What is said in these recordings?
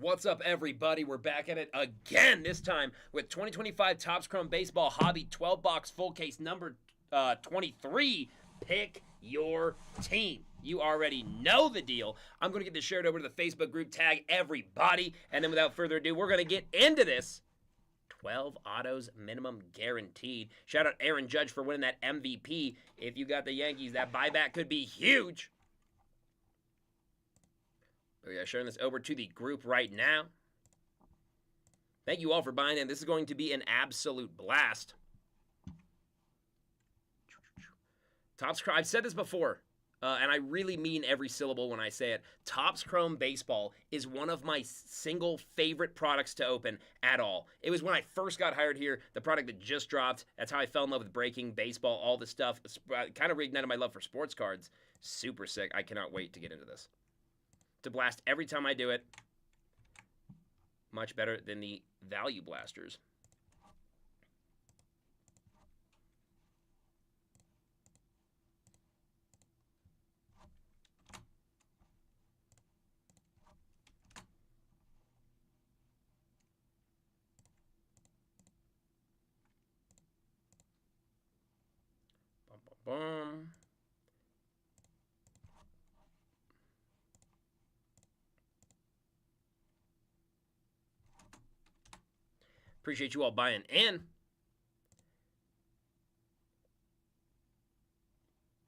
What's up, everybody? We're back at it again, this time with 2025 Topps Chrome Baseball Hobby 12-box full case number 23. Pick your team. You already know the deal. I'm going to get this shared over to the Facebook group, tag everybody, and then without further ado, we're going to get into this. 12 autos minimum guaranteed. Shout out Aaron Judge for winning that MVP. If you got the Yankees, that buyback could be huge. We are sharing this over to the group right now. Thank you all for buying in. This is going to be an absolute blast. Topps Chrome, I've said this before, and I really mean every syllable when I say it. Topps Chrome Baseball is one of my single favorite products to open at all. It was when I first got hired here, the product that just dropped. That's how I fell in love with breaking, baseball, all this stuff. Kind of reignited my love for sports cards. Super sick. I cannot wait to get into this. To blast every time I do it. Much better than the value blasters. Bum, bum, bum. Appreciate you all buying in.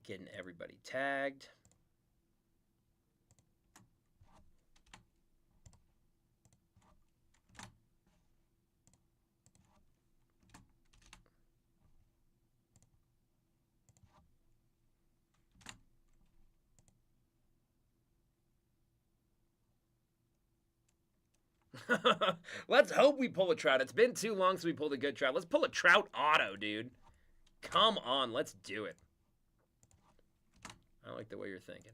Getting everybody tagged. Let's hope we pull a Trout. It's been too long since we pulled a good Trout. Let's pull a Trout auto, dude. Come on, let's do it. I like the way you're thinking.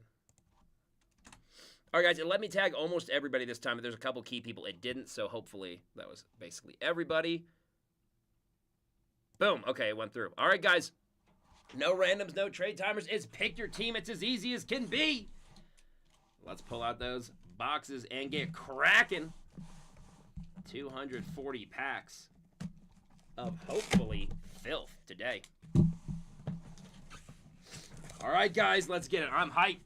All right, guys, it let me tag almost everybody this time, but there's a couple key people it didn't, so hopefully that was basically everybody. Boom. Okay, it went through. All right, guys. No randoms, no trade timers. It's pick your team. It's as easy as can be. Let's pull out those boxes and get cracking. 240 packs of hopefully filth today. All right, guys, let's get it. I'm hyped.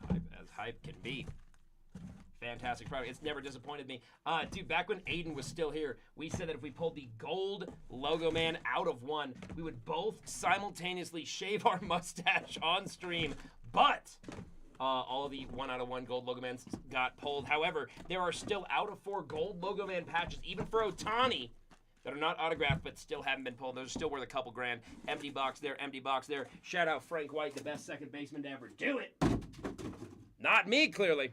Hype as hype can be. Fantastic product. It's never disappointed me. Dude, back when Aiden was still here, we said that if we pulled the gold Logo Man out of one, we would both simultaneously shave our mustache on stream, but all of the 1 out of 1 gold Logo Mans got pulled. However, there are still out of 4 gold Logo Man patches, even for Ohtani, that are not autographed but still haven't been pulled. Those are still worth a couple grand. Empty box there, empty box there. Shout out Frank White, the best second baseman to ever do it. Not me, clearly.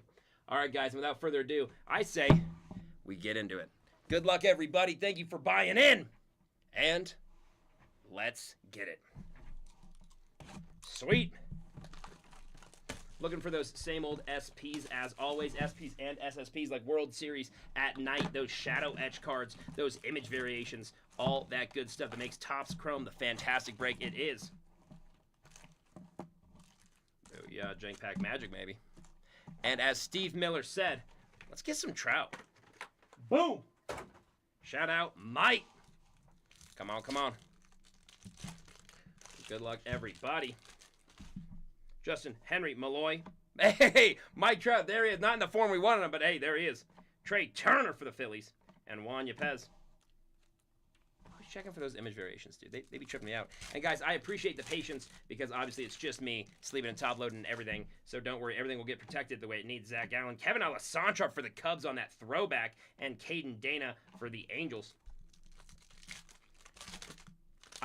All right, guys, without further ado, I say we get into it. Good luck, everybody. Thank you for buying in. And let's get it. Sweet. Looking for those same old SPs as always. SPs and SSPs like World Series at night. Those shadow etch cards. Those image variations. All that good stuff that makes Topps Chrome the fantastic break it is. Oh, yeah, Jank Pack Magic, maybe. And as Steve Miller said, let's get some Trout. Boom! Shout out Mike. Come on, come on. Good luck, everybody. Justin Henry Malloy. Hey, Mike Trout, there he is. Not in the form we wanted him, but hey, there he is. Trey Turner for the Phillies. And Juan Yepez. Always checking for those image variations, dude. They be tripping me out. And guys, I appreciate the patience because obviously it's just me sleeping and top loading and everything. So don't worry, everything will get protected the way it needs. Zach Allen. Kevin Alessandro for the Cubs on that throwback. And Caden Dana for the Angels.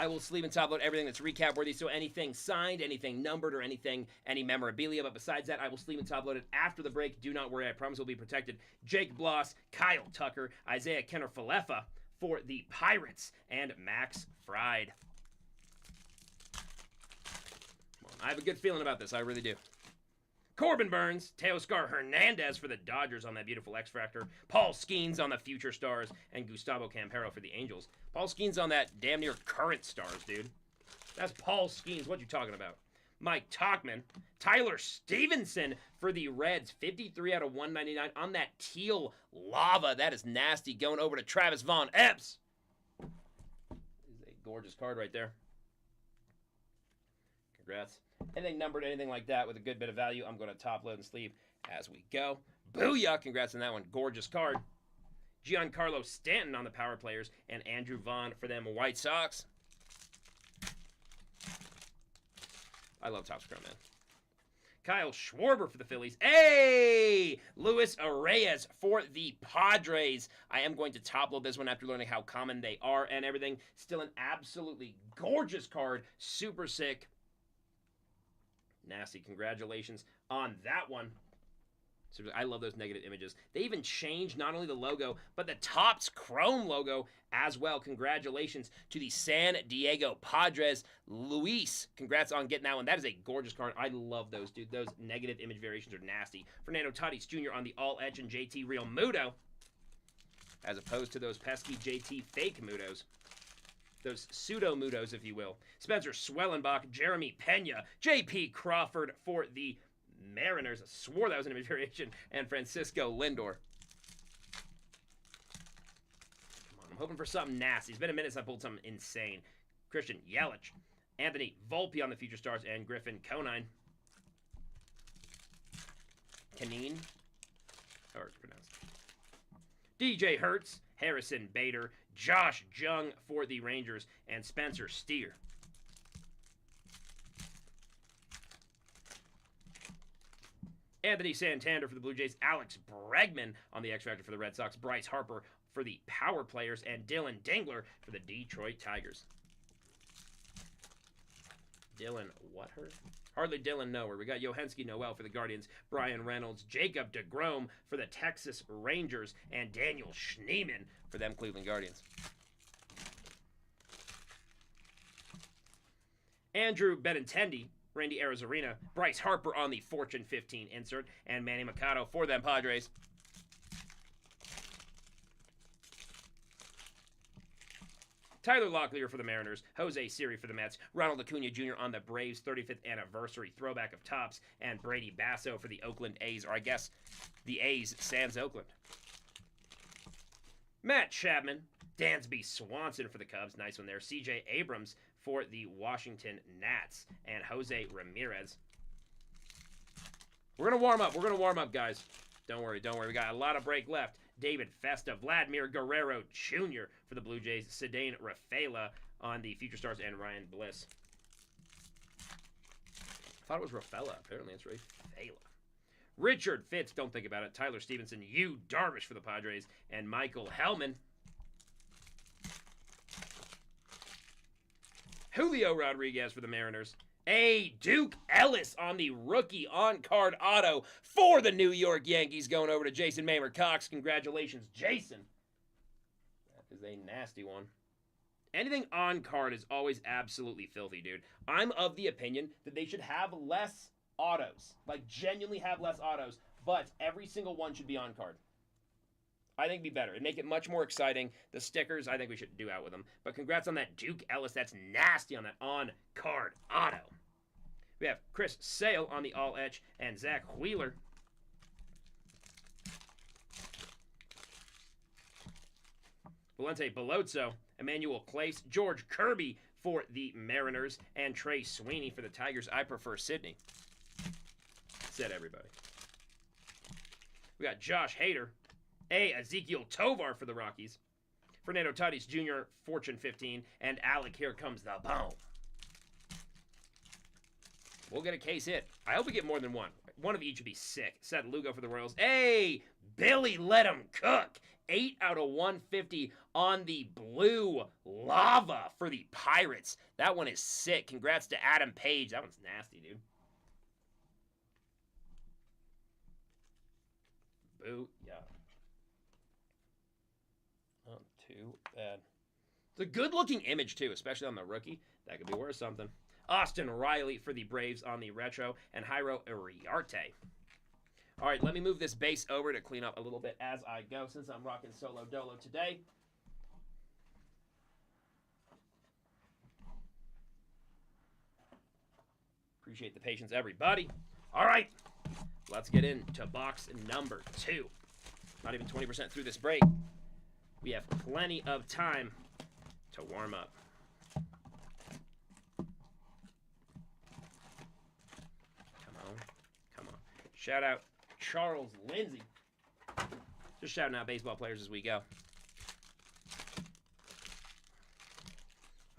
I will sleeve and top load everything that's recap worthy. So anything signed, anything numbered, or anything, any memorabilia. But besides that, I will sleeve and top load it after the break. Do not worry. I promise it will be protected. Jake Bloss, Kyle Tucker, Isaiah Kenner-Falefa for the Pirates, and Max Fried. I have a good feeling about this. I really do. Corbin Burns, Teoscar Hernandez for the Dodgers on that beautiful X-Fractor. Paul Skeens on the Future Stars, and Gustavo Campero for the Angels. Paul Skeens on that damn near current Stars, dude. That's Paul Skeens. What you talking about? Mike Tauchman. Tyler Stevenson for the Reds. 53 out of 199 on that teal lava. That is nasty. Going over to Travis Von Epps. This is a gorgeous card right there. Congrats. Anything numbered, anything like that with a good bit of value, I'm going to top load and sleeve as we go. Booyah! Congrats on that one. Gorgeous card. Giancarlo Stanton on the power players, and Andrew Vaughn for them White Sox. I love Topps Chrome, man. Kyle Schwarber for the Phillies. Hey! Luis Reyes for the Padres. I am going to top load this one after learning how common they are and everything. Still an absolutely gorgeous card. Super sick. Nasty. Congratulations on that one. I love those negative images. They even changed not only the logo, but the Topps Chrome logo as well. Congratulations to the San Diego Padres. Luis, congrats on getting that one. That is a gorgeous card. I love those, dude. Those negative image variations are nasty. Fernando Tatis Jr. on the All-Etch and JT Real Muto, as opposed to those pesky JT fake Mutos. Those pseudo-Mutos, if you will. Spencer Swellenbach, Jeremy Pena, JP Crawford for the Mariners. I swore that was an image variation. And Francisco Lindor. Come on, I'm hoping for something nasty. It's been a minute since I pulled something insane. Christian Yelich. Anthony Volpe on the Future Stars, and Griffin Conine. Canine? However it's pronounced. DJ Hertz, Harrison Bader, Josh Jung for the Rangers, and Spencer Steer. Anthony Santander for the Blue Jays, Alex Bregman on the X-Factor for the Red Sox, Bryce Harper for the Power Players, and Dylan Dingler for the Detroit Tigers. Dylan Whathurst? Hardly Dylan Nowhere. We got Yohensky Noel for the Guardians, Brian Reynolds, Jacob deGrom for the Texas Rangers, and Daniel Schneemann for them Cleveland Guardians. Andrew Benintendi, Randy Arozarena, Bryce Harper on the Fortune 15 insert, and Manny Machado for them Padres. Tyler Locklear for the Mariners, Jose Siri for the Mets, Ronald Acuna Jr. on the Braves 35th anniversary throwback of Topps, and Brady Basso for the Oakland A's, or I guess the A's sans Oakland. Matt Chapman, Dansby Swanson for the Cubs, nice one there. CJ Abrams for the Washington Nats, and Jose Ramirez. We're going to warm up, guys. Don't worry. We got a lot of break left. David Festa, Vladimir Guerrero Jr. for the Blue Jays, Cedane Rafaela on the Future Stars, and Ryan Bliss. I thought it was Rafaela. Apparently it's Rafaela. Richard Fitz, don't think about it. Tyler Stevenson, Yu Darvish for the Padres, and Michael Hellman. Julio Rodriguez for the Mariners. A Duke Ellis on the rookie on-card auto for the New York Yankees, going over to Jason Mamer Cox. Congratulations, Jason. That is a nasty one. Anything on-card is always absolutely filthy, dude. I'm of the opinion that they should have less autos. Like, genuinely have less autos, but every single one should be on-card. I think it'd be better. It'd make it much more exciting. The stickers, I think we should do out with them. But congrats on that Duke Ellis. That's nasty on that on-card auto. We have Chris Sale on the All-Etch, and Zach Wheeler. Valente Belozzo, Emmanuel Clace, George Kirby for the Mariners, and Trey Sweeney for the Tigers. I prefer Sydney. Said everybody. We got Josh Hader. Ezekiel Tovar for the Rockies. Fernando Tatis Jr., Fortune 15, and Alec, here comes the boom. We'll get a case hit. I hope we get more than one. One of each would be sick. Seth Lugo for the Royals. Billy Let 'em Cook. 8 out of 150 on the blue lava for the Pirates. That one is sick. Congrats to Adam Page. That one's nasty, dude. Boo, yeah. Not too bad. It's a good-looking image, too, especially on the rookie. That could be worth something. Austin Riley for the Braves on the retro, and Jairo Iriarte. All right, let me move this base over to clean up a little bit as I go, since I'm rocking Solo Dolo today. Appreciate the patience, everybody. All right, let's get into box number 2. Not even 20% through this break. We have plenty of time to warm up. Come on. Shout out Charles Lindsay. Just shouting out baseball players as we go.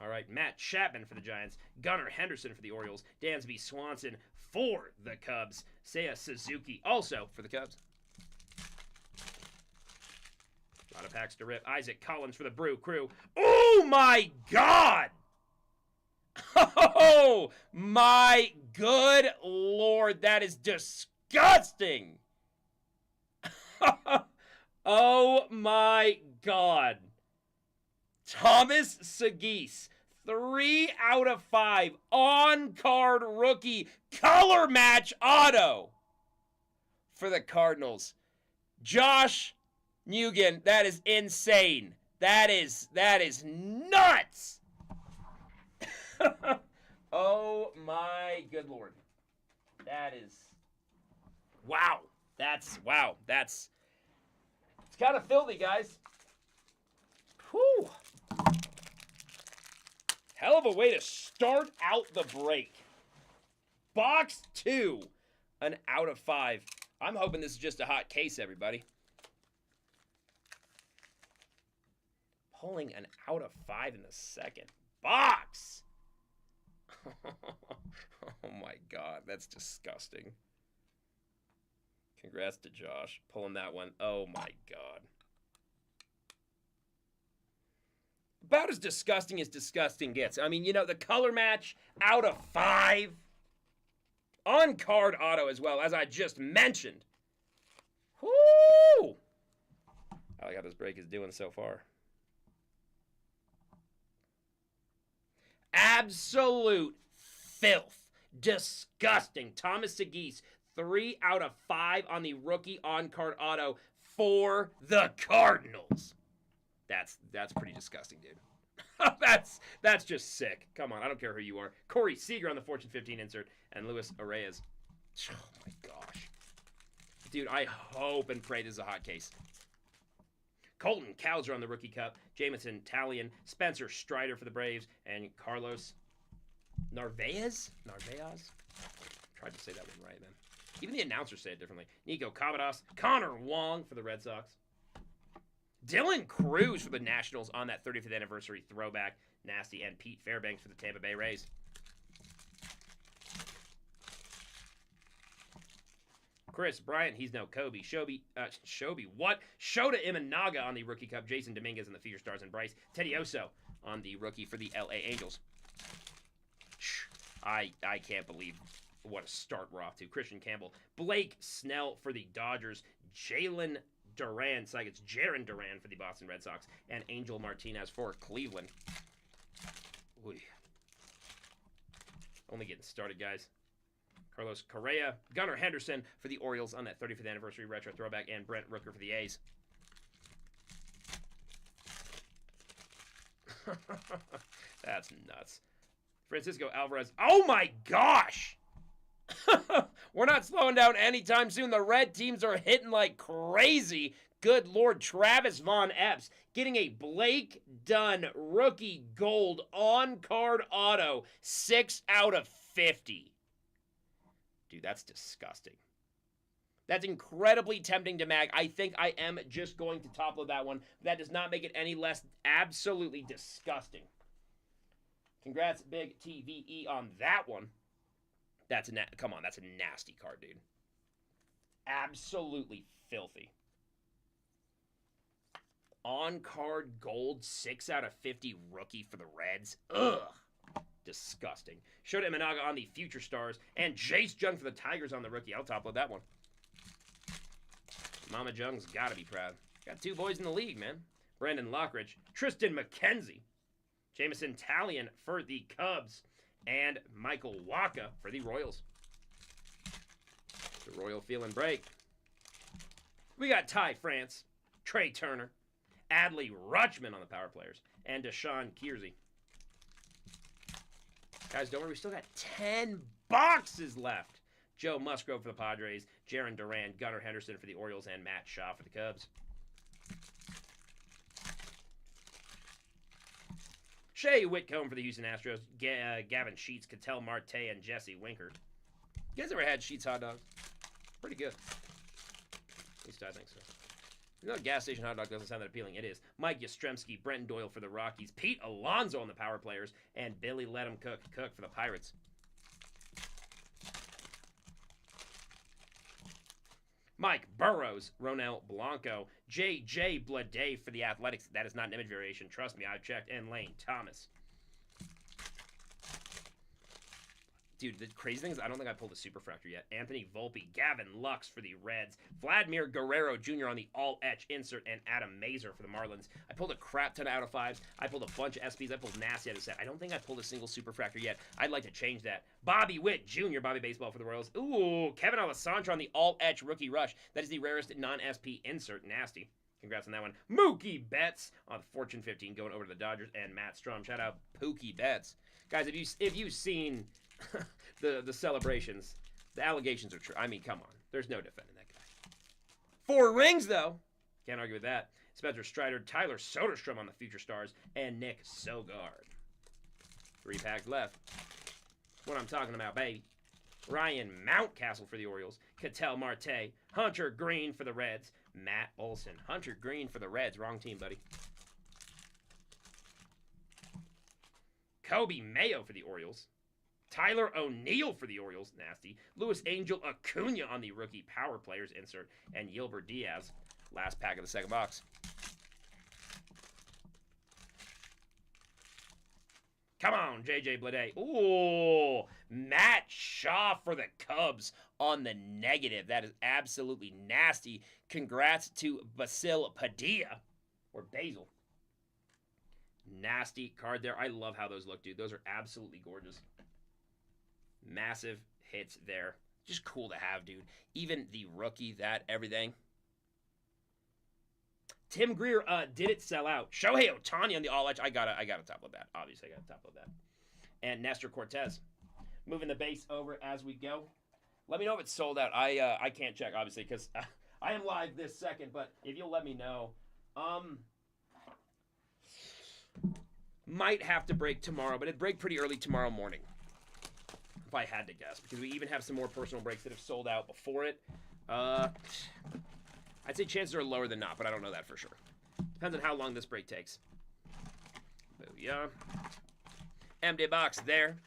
All right, Matt Chapman for the Giants. Gunnar Henderson for the Orioles. Dansby Swanson for the Cubs. Seiya Suzuki also for the Cubs. A lot of packs to rip. Isaac Collins for the Brew Crew. Oh, my God! Oh, my good Lord. That is disgusting. Oh, my God. Thomas Segis, 3 out of 5 on-card rookie color match auto for the Cardinals. Josh Nugent, that is insane. That is nuts. Oh my good Lord. That is wow. It's kind of filthy, guys. Whew. Hell of a way to start out the break. Box 2, an out of 5. I'm hoping this is just a hot case, everybody. Pulling an out of 5 in the second box. Oh my God, that's disgusting. Congrats to Josh pulling that one. Oh my God. About as disgusting gets. I mean, you know, the color match out of 5. On-card auto as well, as I just mentioned. Whoo! I like how this break is doing so far. Absolute filth. Disgusting. Thomas Segis, 3 out of 5 on the rookie on-card auto for the Cardinals. That's pretty disgusting, dude. That's just sick. Come on, I don't care who you are. Corey Seager on the Fortune 15 insert, and Luis Arraez. Oh my gosh. Dude, I hope and pray this is a hot case. Colton Cowser on the Rookie Cup, Jameson Taillon, Spencer Strider for the Braves, and Carlos Narvaez? Tried to say that one right, man. Even the announcers say it differently. Nico Cavadas, Connor Wong for the Red Sox. Dylan Cruz for the Nationals on that 35th anniversary throwback. Nasty. And Pete Fairbanks for the Tampa Bay Rays. Chris Bryant, he's no Kobe. Shobi, what? Shota Imanaga on the Rookie Cup. Jason Dominguez on the Future Stars. And Bryce Tedioso on the rookie for the LA Angels. I can't believe what a start we're off to. Christian Campbell. Blake Snell for the Dodgers. Jalen Duran, it's like it's Jarren Duran for the Boston Red Sox, and Angel Martinez for Cleveland. Oy. Only getting started, guys. Carlos Correa, Gunnar Henderson for the Orioles on that 35th anniversary retro throwback, and Brent Rooker for the A's. That's nuts. Francisco Alvarez. Oh my gosh! We're not slowing down anytime soon. The red teams are hitting like crazy. Good Lord. Travis Von Epps getting a Blake Dunn rookie gold on-card auto. 6 out of 50. Dude, that's disgusting. That's incredibly tempting to mag. I think I am just going to top load that one. That does not make it any less absolutely disgusting. Congrats, Big TVE, on that one. Come on, that's a nasty card, dude. Absolutely filthy. On-card gold, 6 out of 50 rookie for the Reds. Ugh. Disgusting. Shota Imanaga on the Future Stars, and Jace Jung for the Tigers on the rookie. I'll top load that one. Mama Jung's got to be proud. Got 2 boys in the league, man. Brandon Lockridge, Tristan McKenzie, Jameson Taillon for the Cubs, and Michael Wacha for the Royals. The Royal feeling break. We got Ty France, Trey Turner, Adley Rutschman on the power players, and Deshaun Kiersey. Guys, don't worry. We still got 10 boxes left. Joe Musgrove for the Padres, Jarren Duran, Gunnar Henderson for the Orioles, and Matt Shaw for the Cubs. Shea Whitcomb for the Houston Astros, Gavin Sheets, Ketel Marte, and Jesse Winker. You guys ever had Sheets hot dogs? Pretty good. At least I think so. You know, a gas station hot dog doesn't sound that appealing. It is. Mike Yastrzemski, Brenton Doyle for the Rockies, Pete Alonso on the Power Players, and Billy Let 'em Cook for the Pirates. Mike Burrows, Ronel Blanco, J.J. Bleday for the Athletics. That is not an image variation. Trust me, I've checked. And Lane Thomas. Dude, the crazy thing is I don't think I pulled a Superfractor yet. Anthony Volpe, Gavin Lux for the Reds, Vladimir Guerrero Jr. on the all-etch insert, and Adam Mazur for the Marlins. I pulled a crap ton of out of fives. I pulled a bunch of SPs. I pulled nasty out of set. I don't think I pulled a single Superfractor yet. I'd like to change that. Bobby Witt Jr., Bobby Baseball for the Royals. Ooh, Kevin Alessandro on the all-etch rookie rush. That is the rarest non-SP insert. Nasty. Congrats on that one. Mookie Betts on the Fortune 15 going over to the Dodgers, and Matt Strom. Shout out Pookie Betts. Guys, if you've seen the celebrations, the allegations are true. I mean, come on. There's no defending that guy. 4 rings, though. Can't argue with that. Spencer Strider, Tyler Soderstrom on the Future Stars, and Nick Sogard. 3 packs left. What I'm talking about, baby. Ryan Mountcastle for the Orioles, Ketel Marte, Hunter Green for the Reds, Matt Olson. Hunter Green for the Reds. Wrong team, buddy. Kobe Mayo for the Orioles. Tyler O'Neill for the Orioles, nasty. Luis Angel Acuna on the rookie Power Players insert, and Yilbert Diaz, last pack of the second box. Come on, J.J. Bleday. Ooh, Matt Shaw for the Cubs on the negative. That is absolutely nasty. Congrats to Basil Padilla, or Basil. Nasty card there. I love how those look, dude. Those are absolutely gorgeous. Massive hits there. Just cool to have, dude. Even the rookie, that, everything. Tim Greer did it sell out. Shohei Ohtani on the all-edge. I gotta top load that. Obviously, I gotta top load that. And Nestor Cortez. Moving the base over as we go. Let me know if it's sold out. I can't check, obviously, because I am live this second, but if you'll let me know. Might have to break tomorrow, but it'd break pretty early tomorrow morning. If I had to guess, because we even have some more personal breaks that have sold out before it. I'd say chances are lower than not, but I don't know that for sure. Depends on how long this break takes. Booyah. Empty box there.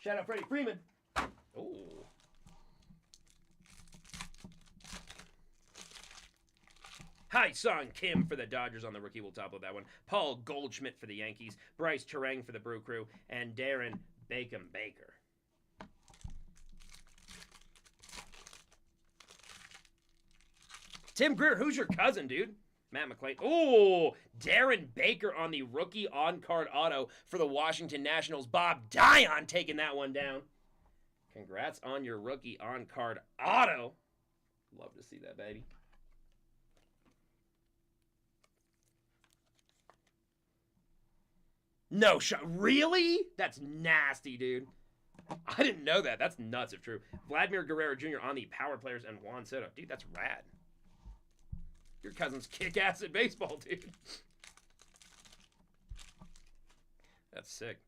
Shout out Freddie Freeman. Oh. Hai-Sung Kim for the Dodgers on the rookie. We'll top load that one. Paul Goldschmidt for the Yankees. Bryce Terang for the Brew Crew. And Darren Bacon Baker. Tim Greer, who's your cousin, dude? Matt McClain. Oh, Darren Baker on the rookie on-card auto for the Washington Nationals. Bob Dion taking that one down. Congrats on your rookie on-card auto. Love to see that, baby. No shot. Really? That's nasty, dude. I didn't know that. That's nuts if true. Vladimir Guerrero Jr. on the Power Players and Juan Soto. Dude, that's rad. Your cousin's kick-ass at baseball, dude. That's sick.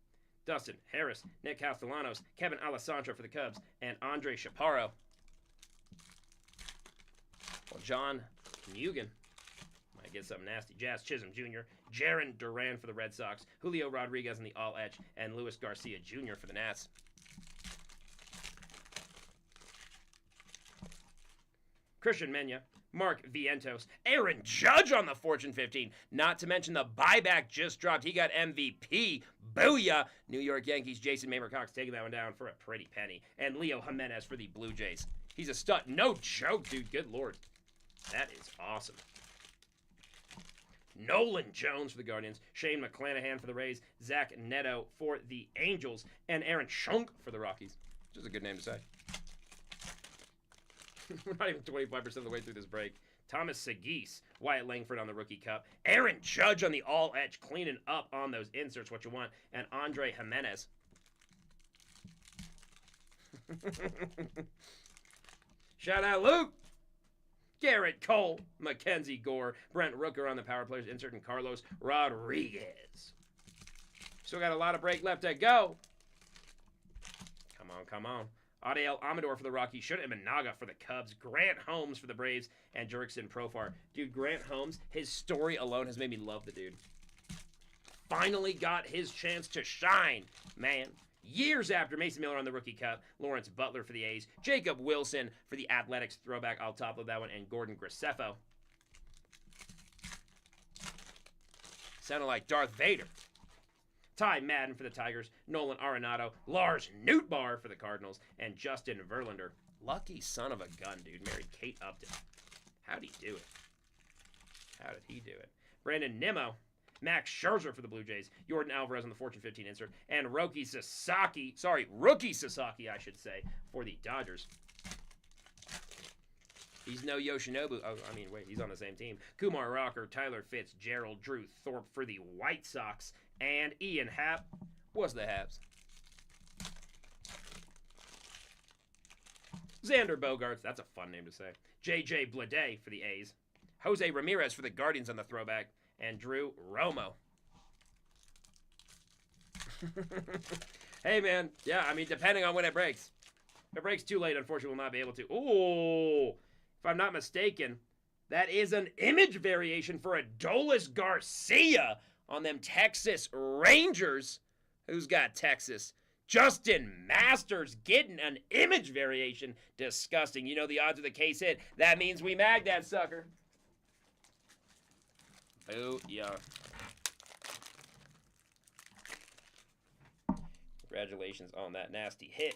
Dustin Harris, Nick Castellanos, Kevin Alessandro for the Cubs, and Andre Chaparro. Well, John Mugen might get something nasty. Jazz Chisholm Jr., Jarren Duran for the Red Sox, Julio Rodriguez in the all-etch, and Luis Garcia Jr. for the Nats. Christian Mena, Mark Vientos, Aaron Judge on the Fortune 15. Not to mention the buyback just dropped. He got MVP. Booyah! New York Yankees, Jason Mamer Cox taking that one down for a pretty penny. And Leo Jimenez for the Blue Jays. He's a stud. No joke, dude. Good Lord. That is awesome. Nolan Jones for the Guardians, Shane McClanahan for the Rays, Zach Neto for the Angels, and Aaron Schunk for the Rockies. Which is a good name to say. We're not even 25% of the way through this break. Thomas Segis, Wyatt Langford on the Rookie Cup, Aaron Judge on the all-edge, cleaning up on those inserts, what you want, and Andre Jimenez Shout out Luke. Garrett Cole, Mackenzie Gore, Brent Rooker on the power players, inserting Carlos Rodriguez. Still got a lot of break left to go. Come on, come on. Adiel Amador for the Rockies, Shota Imanaga for the Cubs, Grant Holmes for the Braves, and Jurickson Profar. Dude, Grant Holmes, his story alone has made me love the dude. Finally got his chance to shine, man. Years after Mason Miller on the Rookie Cup, Lawrence Butler for the A's, Jacob Wilson for the Athletics throwback, I'll top of that one, and Gordon Graceffo. Sounded like Darth Vader. Ty Madden for the Tigers, Nolan Arenado, Lars Nootbaar for the Cardinals, and Justin Verlander. Lucky son of a gun, dude. Married Kate Upton. How'd he do it? How did he do it? Brandon Nimmo, Max Scherzer for the Blue Jays, Jordan Alvarez on the Fortune 15 insert, and Rookie Sasaki, I should say, for the Dodgers. He's no Yoshinobu. Oh, I mean, wait, he's on the same team. Kumar Rocker, Tyler Fitzgerald, Drew Thorpe for the White Sox, and Ian Happ was the Habs. Xander Bogaerts, that's a fun name to say. J.J. Bleday for the A's. Jose Ramirez for the Guardians on the throwback. And Drew Romo. Hey, man. Yeah, I mean, depending on when it breaks. If it breaks too late, unfortunately, we'll not be able to. Ooh. If I'm not mistaken, that is an image variation for Adolis Garcia on them Texas Rangers. Who's got Texas? Justin Masters getting an image variation. Disgusting. You know the odds of the case hit. That means we mag that sucker. Oh, yeah. Congratulations on that nasty hit.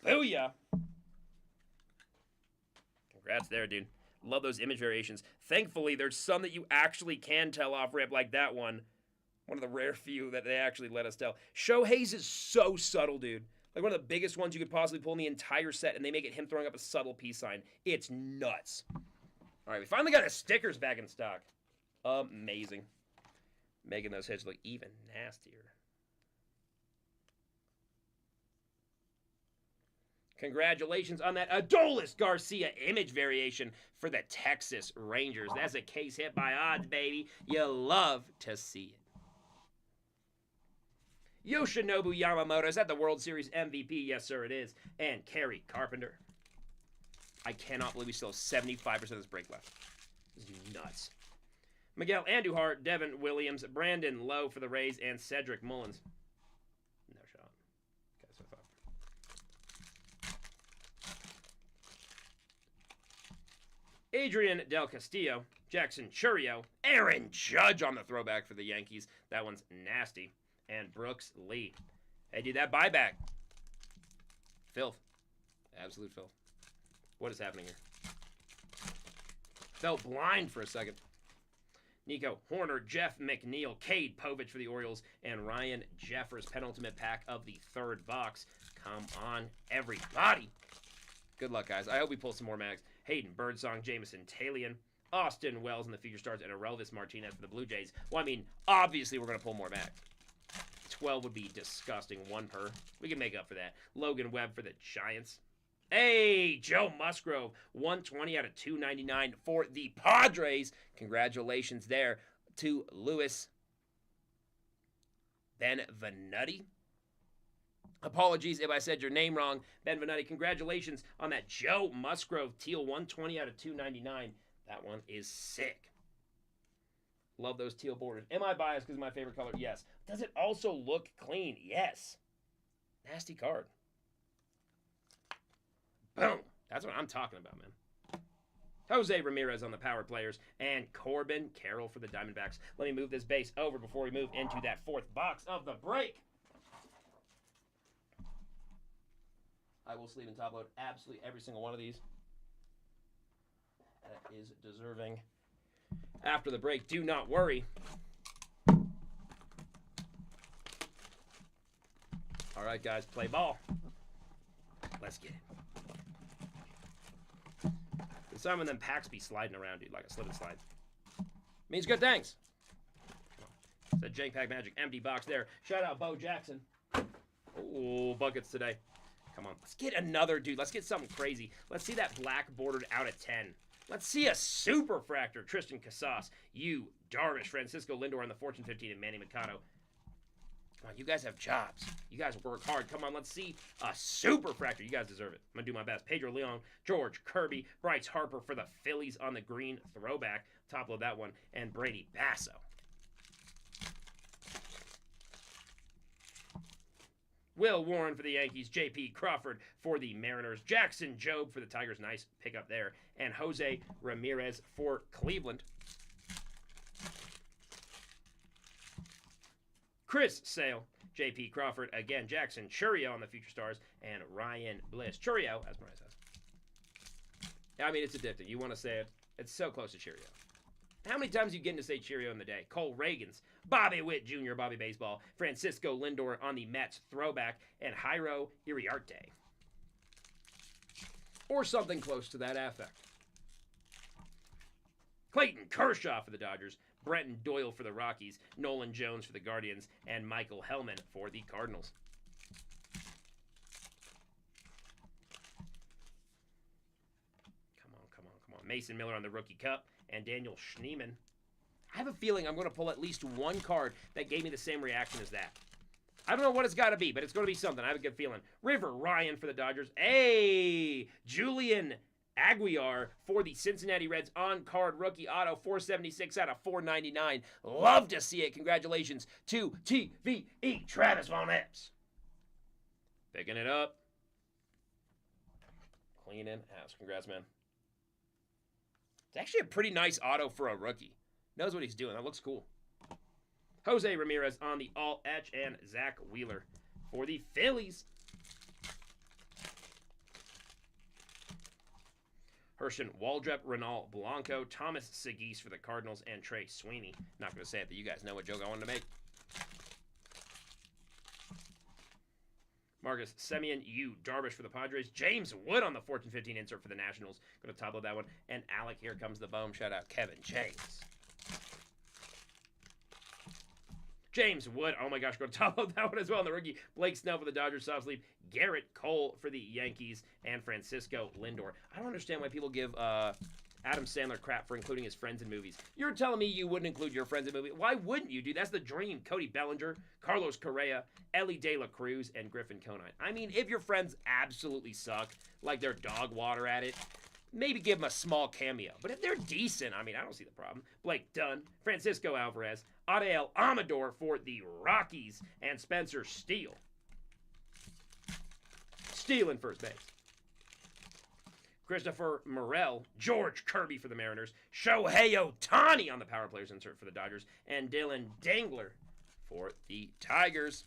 Booyah! Congrats there, dude. Love those image variations. Thankfully, there's some that you actually can tell off rip, like that one. One of the rare few that they actually let us tell. Shohei's is so subtle, dude. Like one of the biggest ones you could possibly pull in the entire set, and they make it him throwing up a subtle peace sign. It's nuts. All right, we finally got his stickers back in stock. Amazing. Making those hits look even nastier. Congratulations on that Adolis Garcia image variation for the Texas Rangers. That's a case hit by odds, baby. You love to see it. Yoshinobu Yamamoto, is that the World Series MVP? Yes, sir, it is. And Kerry Carpenter. I cannot believe we still have 75% of this break left. This is nuts. Miguel Andujar, Devin Williams, Brandon Lowe for the Rays, and Cedric Mullins. No shot. Okay, so I thought. Adrian Del Castillo, Jackson Churio, Aaron Judge on the throwback for the Yankees. That one's nasty. And Brooks Lee. Hey, dude, that buyback. Filth. Absolute filth. What is happening here? Felt blind for a second. Nico Horner, Jeff McNeil, Cade Povich for the Orioles, and Ryan Jeffers, penultimate pack of the third box. Come on, everybody. Good luck, guys. I hope we pull some more mags. Hayden Birdsong, Jameson Talion, Austin Wells in the Future Stars, and Aurelvis Martinez for the Blue Jays. Well, I mean, obviously we're going to pull more mags. 12 would be disgusting, one per. We can make up for that. Logan Webb for the Giants. Hey, Joe Musgrove, 120 out of 299 for the Padres. Congratulations there to Louis Benvenuti. Apologies if I said your name wrong, Benvenuti. Congratulations on that Joe Musgrove teal, 120 out of 299. That one is sick. Love those teal borders. Am I biased because of my favorite color? Yes. Does it also look clean? Yes. Nasty card. Boom. That's what I'm talking about, man. Jose Ramirez on the power players, and Corbin Carroll for the Diamondbacks. Let me move this base over before we move into that fourth box of the break. I will sleeve and top load absolutely every single one of these. That is deserving. After the break, do not worry. All right, guys, play ball. Let's get it. Some of them packs be sliding around, dude, like a slip and slide. Means good things. Said Jake Pack Magic, empty box there. Shout out Bo Jackson. Oh, buckets today. Come on. Let's get another, dude. Let's get something crazy. Let's see that black bordered out of 10. Let's see a super fractor. Tristan Casas, you, Darvish, Francisco Lindor on the Fortune 15, and Manny Machado. Come on, you guys have jobs. You guys work hard. Come on, let's see a super fractor. You guys deserve it. I'm going to do my best. Pedro Leon, George Kirby, Bryce Harper for the Phillies on the green throwback. Top load that one. And Brady Basso. Will Warren for the Yankees, J.P. Crawford for the Mariners, Jackson Jobe for the Tigers, nice pickup there, and Jose Ramirez for Cleveland. Chris Sale, J.P. Crawford, again, Jackson Churio on the Future Stars, and Ryan Bliss. Churio, as Mariah says. I mean, it's addicting. You want to say it. It's so close to Cheerio. How many times are you getting to say Cheerio in the day? Cole Reagans, Bobby Witt Jr., Bobby Baseball, Francisco Lindor on the Mets throwback, and Jairo Iriarte. Or something close to that affect. Clayton Kershaw for the Dodgers, Brenton Doyle for the Rockies, Nolan Jones for the Guardians, and Michael Hellman for the Cardinals. Come on. Mason Miller on the Rookie Cup, and Daniel Schneemann. I have a feeling I'm going to pull at least one card that gave me the same reaction as that. I don't know what it's got to be, but it's going to be something. I have a good feeling. River Ryan for the Dodgers. Hey, Julian Aguilar for the Cincinnati Reds on-card rookie auto, 476 out of 499. Love to see it. Congratulations to TVE Travis Von Epps. Picking it up. Cleaning house. Congrats, man. It's actually a pretty nice auto for a rookie. Knows what he's doing. That looks cool. Jose Ramirez on the All-Etch, and Zach Wheeler for the Phillies. Herschel Waldrep, Ronald Blanco, Thomas Segis for the Cardinals, and Trey Sweeney. Not going to say it, but you guys know what joke I wanted to make. Marcus Semien, Darvish for the Padres. James Wood on the Fortune 15 insert for the Nationals. Going to top load that one. And Alec, here comes the boom. Shout out Kevin James. James Wood, oh my gosh, going to top load that one as well. And the rookie, Blake Snell for the Dodgers, soft sleeve. Garrett Cole for the Yankees, and Francisco Lindor. I don't understand why people give Adam Sandler crap for including his friends in movies. You're telling me you wouldn't include your friends in movies? Why wouldn't you, dude? That's the dream. Cody Bellinger, Carlos Correa, Ellie De La Cruz, and Griffin Conine. I mean, if your friends absolutely suck, like they're dog water at it, maybe give them a small cameo. But if they're decent, I mean, I don't see the problem. Blake Dunn, Francisco Alvarez, Adael Amador for the Rockies, and Spencer Steele. Steele in first base. Christopher Morel, George Kirby for the Mariners, Shohei Ohtani on the Power Players insert for the Dodgers, and Dylan Dangler for the Tigers.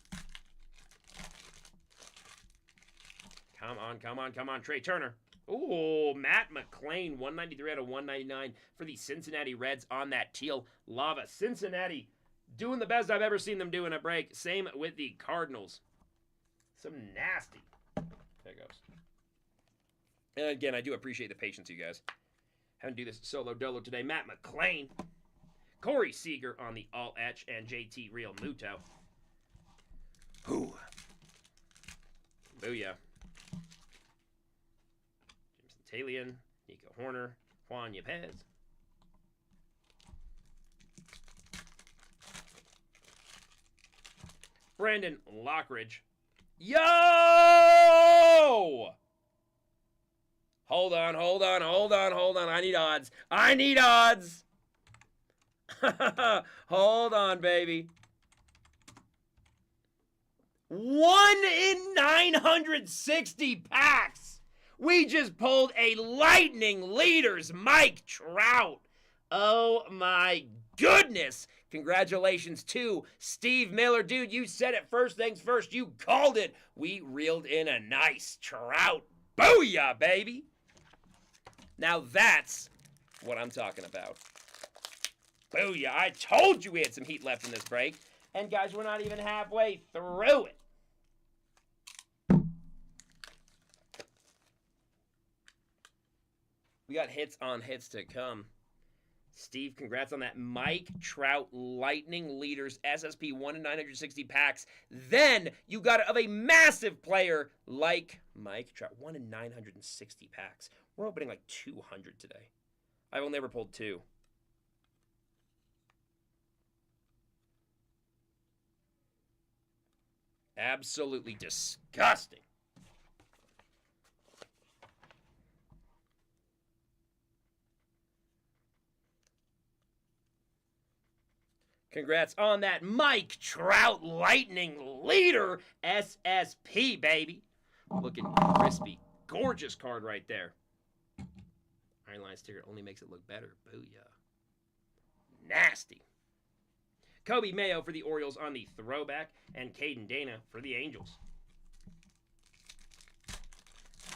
Come on, Trey Turner. Ooh, Matt McClain, 193 out of 199 for the Cincinnati Reds on that teal lava. Cincinnati doing the best I've ever seen them do in a break. Same with the Cardinals. Some nasty. There it goes. And again, I do appreciate the patience, you guys. Having to do this solo dolo today. Matt McClain, Corey Seager on the All-Etch, and JT Real Muto. Whew. Booyah. Jameson Tailian, Nico Horner, Juan Yepez. Brandon Lockridge. Yo! Hold on. I need odds. Hold on, baby. 1 in 960 packs. We just pulled a Lightning Leaders Mike Trout. Oh, my goodness. Congratulations to Steve Miller. Dude, you said it first things first. You called it. We reeled in a nice Trout. Booyah, baby. Now that's what I'm talking about. Booyah. I told you we had some heat left in this break. And guys, we're not even halfway through it. We got hits on hits to come. Steve, congrats on that. Mike Trout Lightning Leaders SSP 1 in 960 packs. Then you got it of a massive player like Mike Trout. 1 in 960 packs. We're opening like 200 today. I've only ever pulled 2. Absolutely disgusting. Congrats on that Mike Trout Lightning Leader SSP, baby. Looking crispy. Gorgeous card right there. Iron Line sticker only makes it look better. Booyah. Nasty. Kobe Mayo for the Orioles on the throwback, and Caden Dana for the Angels.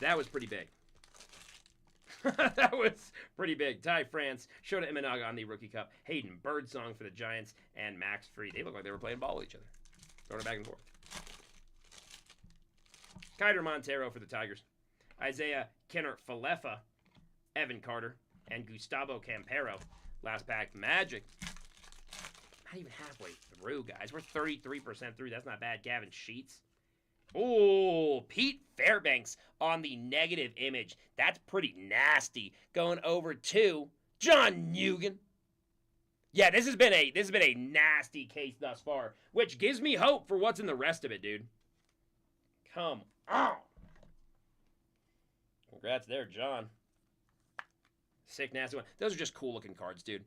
That was pretty big. That was pretty big. Ty France, Shota Imanaga on the Rookie Cup, Hayden Birdsong for the Giants, and Max Fried. They look like they were playing ball with each other. Throwing it back and forth. Kiter Montero for the Tigers. Isaiah Kenner-Falefa, Evan Carter, and Gustavo Campero. Last pack, Magic. Not even halfway through, guys. We're 33% through. That's not bad. Gavin Sheets. Oh, Pete Fairbanks on the negative image. That's pretty nasty. Going over to John Nugent. Yeah, this has been a nasty case thus far, which gives me hope for what's in the rest of it, dude. Come on. Congrats there, John. Sick, nasty one. Those are just cool looking cards, dude.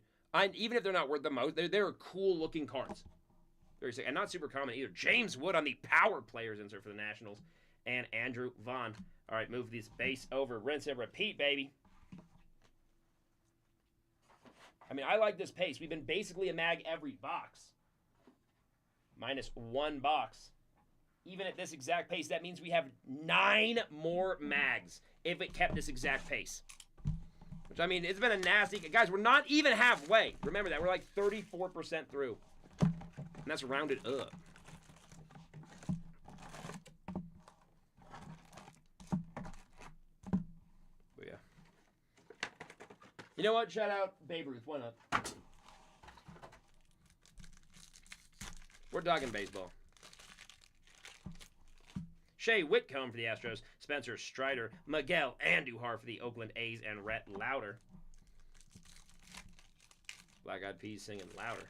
Even if they're not worth the most, they're cool looking cards. Very sick. And not super common either. James Wood on the power players insert for the Nationals. And Andrew Vaughn. All right, move this base over. Rinse and repeat, baby. I mean, I like this pace. We've been basically a mag every box. Minus 1 box. Even at this exact pace, that means we have 9 more mags if it kept this exact pace. Which, I mean, it's been a nasty... Guys, we're not even halfway. Remember that. We're like 34% through. And that's rounded up. But yeah. You know what? Shout out Babe Ruth. Why not? We're talking baseball. Shea Whitcomb for the Astros, Spencer Strider, Miguel Andujar for the Oakland A's, and Rhett Lauder. Black Eyed Peas singing louder.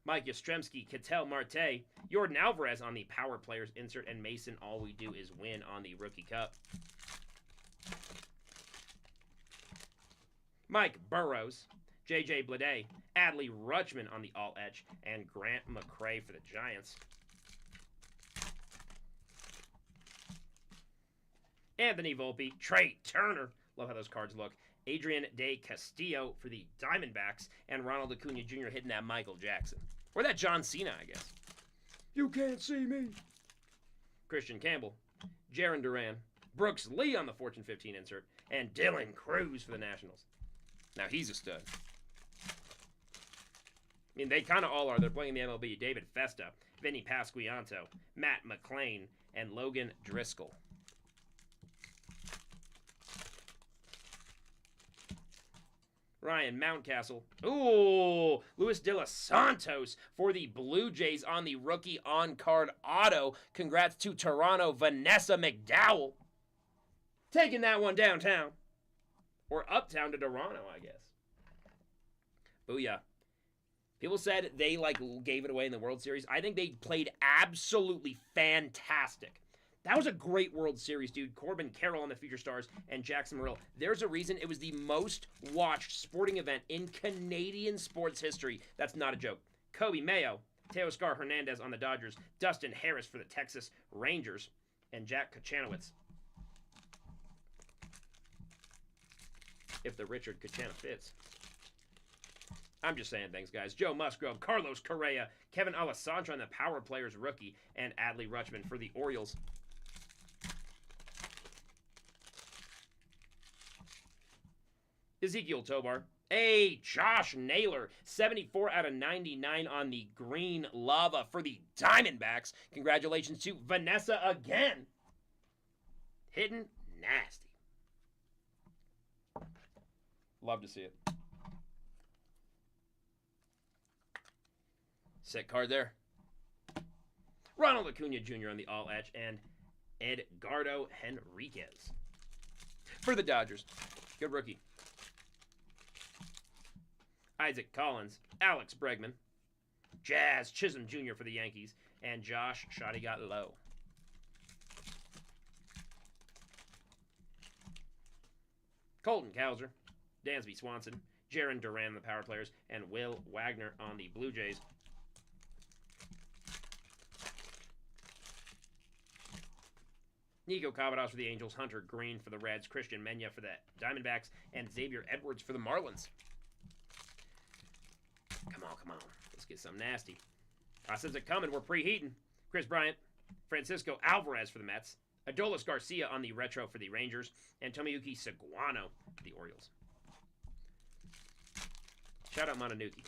Mike Yastrzemski, Ketel Marte, Jordan Alvarez on the power players insert, and Mason All We Do Is Win on the Rookie Cup. Mike Burrows, J.J. Bleday, Adley Rutschman on the All Etch, and Grant McCray for the Giants. Anthony Volpe, Trey Turner, love how those cards look, Adrian De Castillo for the Diamondbacks, and Ronald Acuna Jr. hitting that Michael Jackson. Or that John Cena, I guess. You can't see me. Christian Campbell, Jarren Duran, Brooks Lee on the Fortune 15 insert, and Dylan Cruz for the Nationals. Now he's a stud. I mean, they kind of all are. They're playing in the MLB. David Festa, Vinny Pasquanto, Matt McClain, and Logan Driscoll. Ryan Mountcastle. Ooh, Luis De Los Santos for the Blue Jays on the rookie on-card auto. Congrats to Toronto, Vanessa McDowell. Taking that one downtown. Or uptown to Toronto, I guess. Booyah. People said they, gave it away in the World Series. I think they played absolutely fantastic. That was a great World Series, dude. Corbin Carroll on the Future Stars and Jackson Merrill. There's a reason it was the most watched sporting event in Canadian sports history. That's not a joke. Kobe Mayo, Teoscar Hernandez on the Dodgers, Dustin Harris for the Texas Rangers, and Jack Kochanowicz. If the Richard Kachana fits. I'm just saying things, guys. Joe Musgrove, Carlos Correa, Kevin Alessandro on the Power Players rookie, and Adley Rutschman for the Orioles. Ezekiel Tobar. Hey, Josh Naylor. 74 out of 99 on the green lava for the Diamondbacks. Congratulations to Vanessa again. Hitting nasty. Love to see it. Sick card there. Ronald Acuna Jr. on the all etch, and Edgardo Henriquez for the Dodgers. Good rookie. Isaac Collins, Alex Bregman, Jazz Chisholm Jr. for the Yankees, and Josh Shotty got low. Colton Cowser, Dansby Swanson, Jaron Duran on the power players, and Will Wagner on the Blue Jays. Nico Cavadas for the Angels, Hunter Green for the Reds, Christian Mena for the Diamondbacks, and Xavier Edwards for the Marlins. Come on, come on. Let's get something nasty. Says it coming. We're preheating. Chris Bryant, Francisco Alvarez for the Mets, Adolis Garcia on the retro for the Rangers, and Tomoyuki Seguano for the Orioles. Shout out Mononuki.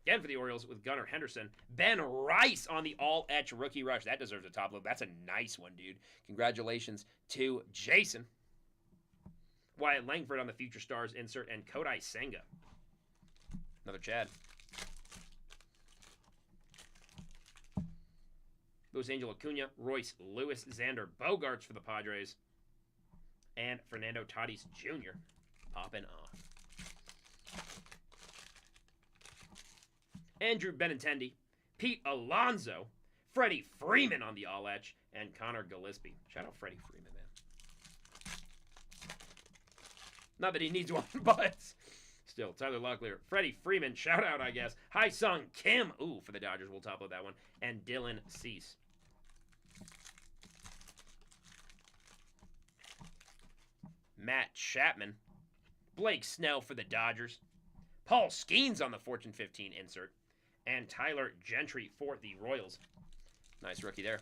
Again for the Orioles with Gunnar Henderson. Ben Rice on the all-etch rookie rush. That deserves a top load. That's a nice one, dude. Congratulations to Jason. Wyatt Langford on the Future Stars insert, and Kodai Senga. Another Chad. Luis Angel Acuna, Royce Lewis, Xander Bogaerts for the Padres, and Fernando Tatis Jr. popping off. Andrew Benintendi, Pete Alonso, Freddie Freeman on the all-etch, and Connor Gillespie. Shout out Freddie Freeman, man. Not that he needs one, but still, Tyler Locklear, Freddie Freeman, shout out, I guess. Hai-Sung Kim, ooh, for the Dodgers, we'll top load that one, and Dylan Cease. Matt Chapman, Blake Snell for the Dodgers, Paul Skeens on the Fortune 15 insert, and Tyler Gentry for the Royals. Nice rookie there.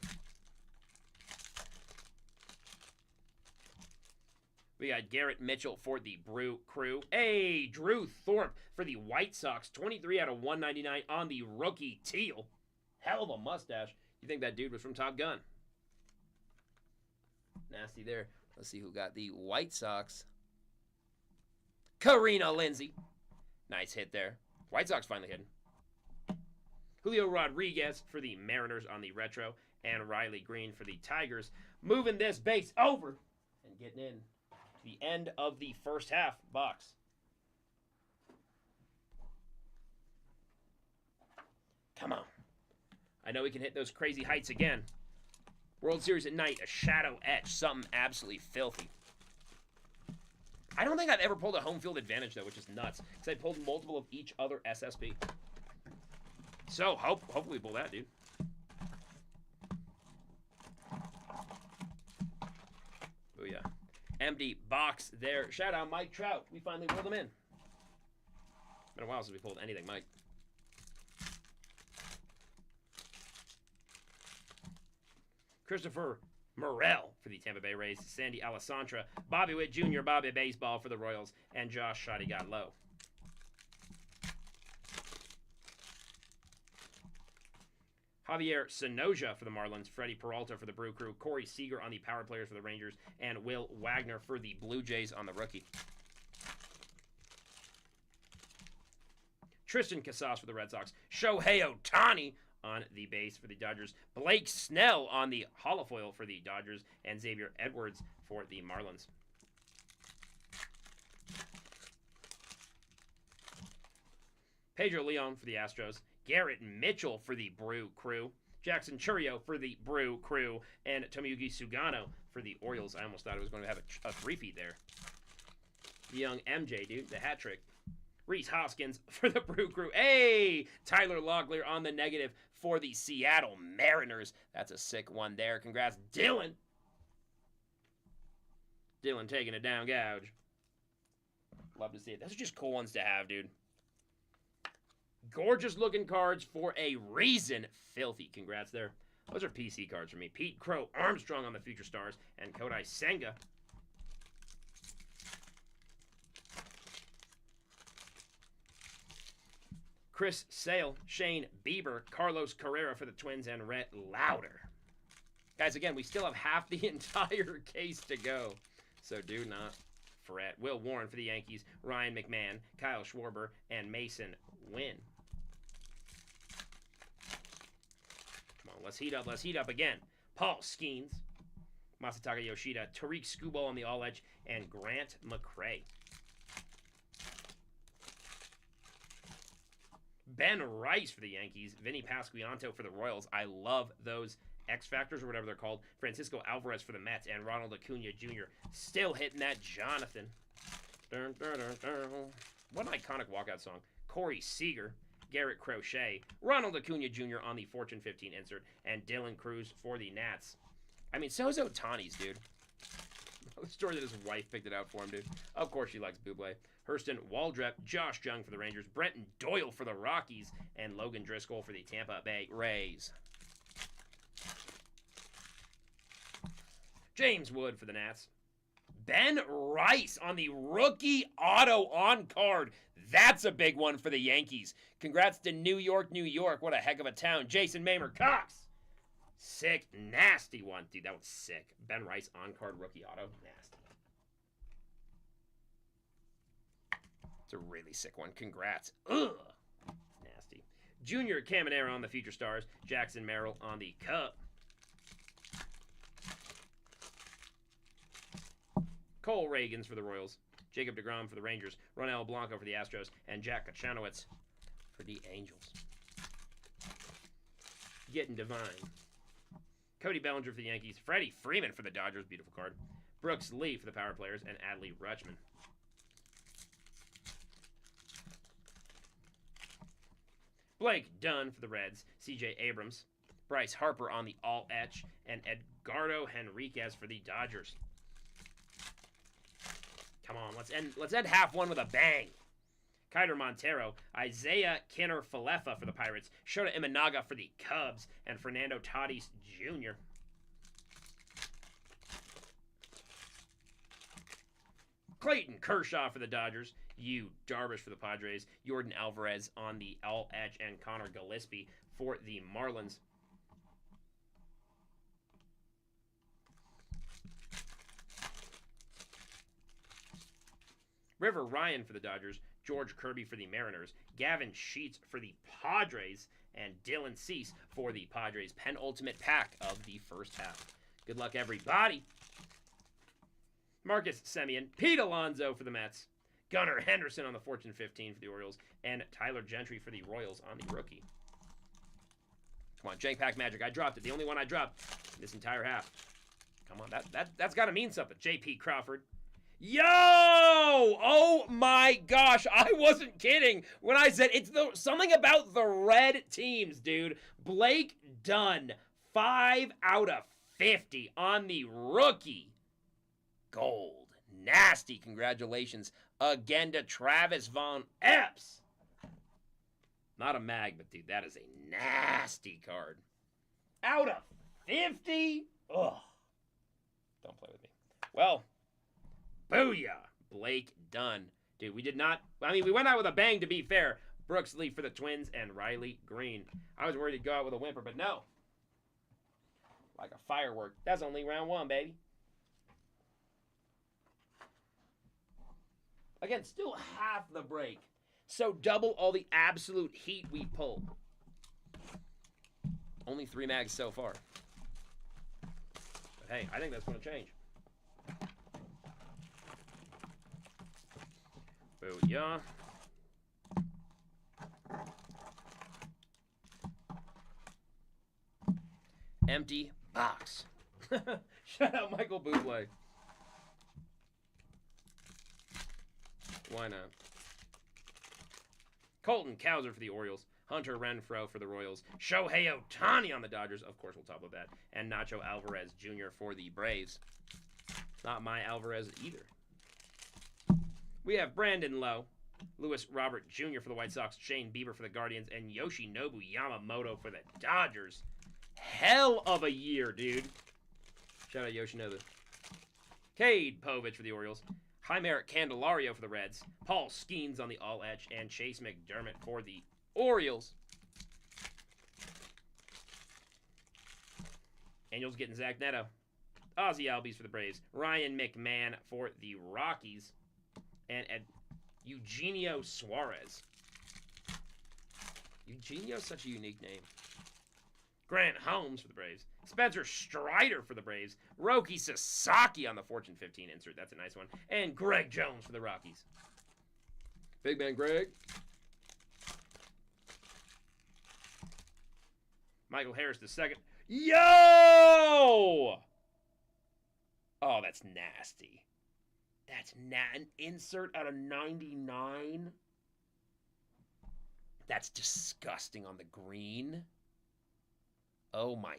We got Garrett Mitchell for the Brew Crew. Hey, Drew Thorpe for the White Sox. 23 out of 199 on the rookie teal. Hell of a mustache. You think that dude was from Top Gun? Nasty there. Let's see who got the White Sox. Karina Lindsay. Nice hit there. White Sox finally hitting. Julio Rodriguez for the Mariners on the retro, and Riley Green for the Tigers. Moving this base over and getting in to the end of the first half box. Come on. I know we can hit those crazy heights again. World Series at night, a shadow etch, something absolutely filthy. I don't think I've ever pulled a home field advantage, though, which is nuts, because I pulled multiple of each other SSP. So, hopefully we pull that, dude. Oh, yeah. Empty box there. Shout out Mike Trout. We finally pulled him in. Been a while since we pulled anything, Mike. Christopher Morel for the Tampa Bay Rays, Sandy Alessandra, Bobby Witt Jr., Bobby Baseball for the Royals, and Josh Shotty got low. Javier Sonoja for the Marlins, Freddie Peralta for the Brew Crew, Corey Seager on the power players for the Rangers, and Will Wagner for the Blue Jays on the rookie. Tristan Casas for the Red Sox, Shohei Ohtani on the base for the Dodgers, Blake Snell on the holofoil for the Dodgers, and Xavier Edwards for the Marlins. Pedro Leon for the Astros, Garrett Mitchell for the Brew Crew, Jackson Chourio for the Brew Crew, and Tomoyuki Sugano for the Orioles. I almost thought it was going to have a three-peat there. The young MJ, dude, the hat trick. Reese Hoskins for the Brew Crew. Hey! Tyler Locklear on the negative for the Seattle Mariners. That's a sick one there. Congrats, Dylan. Dylan taking a down gouge. Love to see it. Those are just cool ones to have, dude. Gorgeous looking cards for a reason. Filthy. Congrats there. Those are PC cards for me. Pete Crow Armstrong on the Future Stars, and Kodai Senga. Chris Sale, Shane Bieber, Carlos Carrera for the Twins, and Rhett Lauder. Guys, again, we still have half the entire case to go, so do not fret. Will Warren for the Yankees, Ryan McMahon, Kyle Schwarber, and Mason Wynn. Let's heat up. Let's heat up again. Paul Skeens, Masataka Yoshida, Tariq Skubal on the all edge, and Grant McCray. Ben Rice for the Yankees, Vinny Pasquanto for the Royals. I love those X Factors or whatever they're called. Francisco Alvarez for the Mets, and Ronald Acuna Jr. still hitting that Jonathan. Dun, dun, dun, dun. What an iconic walkout song. Corey Seager, Garrett Crochet, Ronald Acuna Jr. on the Fortune 15 insert, and Dylan Cruz for the Nats. I mean, so's Ohtani's, dude. The story that his wife picked it out for him, dude. Of course she likes Bublé. Hurston Waldrep, Josh Jung for the Rangers, Brenton Doyle for the Rockies, and Logan Driscoll for the Tampa Bay Rays. James Wood for the Nats. Ben Rice on the rookie auto on card. That's a big one for the Yankees. Congrats to New York, New York. What a heck of a town. Jason Mamer Cox. Sick, nasty one. Dude, that was sick. Ben Rice on card rookie auto. Nasty. It's a really sick one. Congrats. Ugh. Nasty. Junior Caminero on the Future Stars. Jackson Merrill on the Cup. Cole Reagans for the Royals, Jacob deGrom for the Rangers, Ronel Blanco for the Astros, and Jack Kachanowicz for the Angels. Getting divine. Cody Bellinger for the Yankees, Freddie Freeman for the Dodgers, beautiful card, Brooks Lee for the Power Players, and Adley Rutschman. Blake Dunn for the Reds, C.J. Abrams, Bryce Harper on the all-etch, and Edgardo Henriquez for the Dodgers. Come on, let's end half one with a bang. Kiter Montero, Isaiah Kinner-Falefa for the Pirates, Shota Imanaga for the Cubs, and Fernando Tatis Jr. Clayton Kershaw for the Dodgers, Yu Darvish for the Padres, Jordan Alvarez on the all-edge, and Connor Gillespie for the Marlins. River Ryan for the Dodgers, George Kirby for the Mariners, Gavin Sheets for the Padres, and Dylan Cease for the Padres. Penultimate pack of the first half. Good luck, everybody. Marcus Semien, Pete Alonso for the Mets, Gunnar Henderson on the Fortune 15 for the Orioles, and Tyler Gentry for the Royals on the rookie. Come on, J-Pack Magic. I dropped it. The only one I dropped this entire half. Come on, that's got to mean something. J.P. Crawford. Yo! Oh my gosh, I wasn't kidding when I said it's something about the red teams, dude. Blake Dunn, 5 out of 50 on the rookie. Gold. Nasty. Congratulations again to Travis Von Epps. Not a mag, but dude, that is a nasty card. Out of 50? Ugh. Don't play with me. Well, booyah, Blake Dunn. Dude, we did not, I mean, we went out with a bang, to be fair. Brooks Lee for the Twins and Riley Green. I was worried to go out with a whimper, but no. Like a firework. That's only round one, baby. Again, still half the break. So double all the absolute heat we pulled. Only 3 mags so far. But hey, I think that's going to change. Booyah. Empty box. Shout out Michael Bublé. Why not? Colton Cowser for the Orioles. Hunter Renfroe for the Royals. Shohei Ohtani on the Dodgers. Of course, we'll top of that. And Nacho Alvarez Jr. for the Braves. Not my Alvarez either. We have Brandon Lowe, Lewis Robert Jr. for the White Sox, Shane Bieber for the Guardians, and Yoshinobu Yamamoto for the Dodgers. Hell of a year, dude. Shout out Yoshinobu. Cade Povich for the Orioles, Jaime Candelario for the Reds, Paul Skeens on the all-edge, and Chase McDermott for the Orioles. Angels getting Zach Neto. Ozzie Albies for the Braves, Ryan McMahon for the Rockies, and Eugenio Suarez. Eugenio's such a unique name. Grant Holmes for the Braves. Spencer Strider for the Braves. Roki Sasaki on the Fortune 15 insert. That's a nice one. And Greg Jones for the Rockies. Big man Greg. Michael Harris the second. Yo! Oh, that's nasty. That's an insert out of 99. That's disgusting on the green. Oh my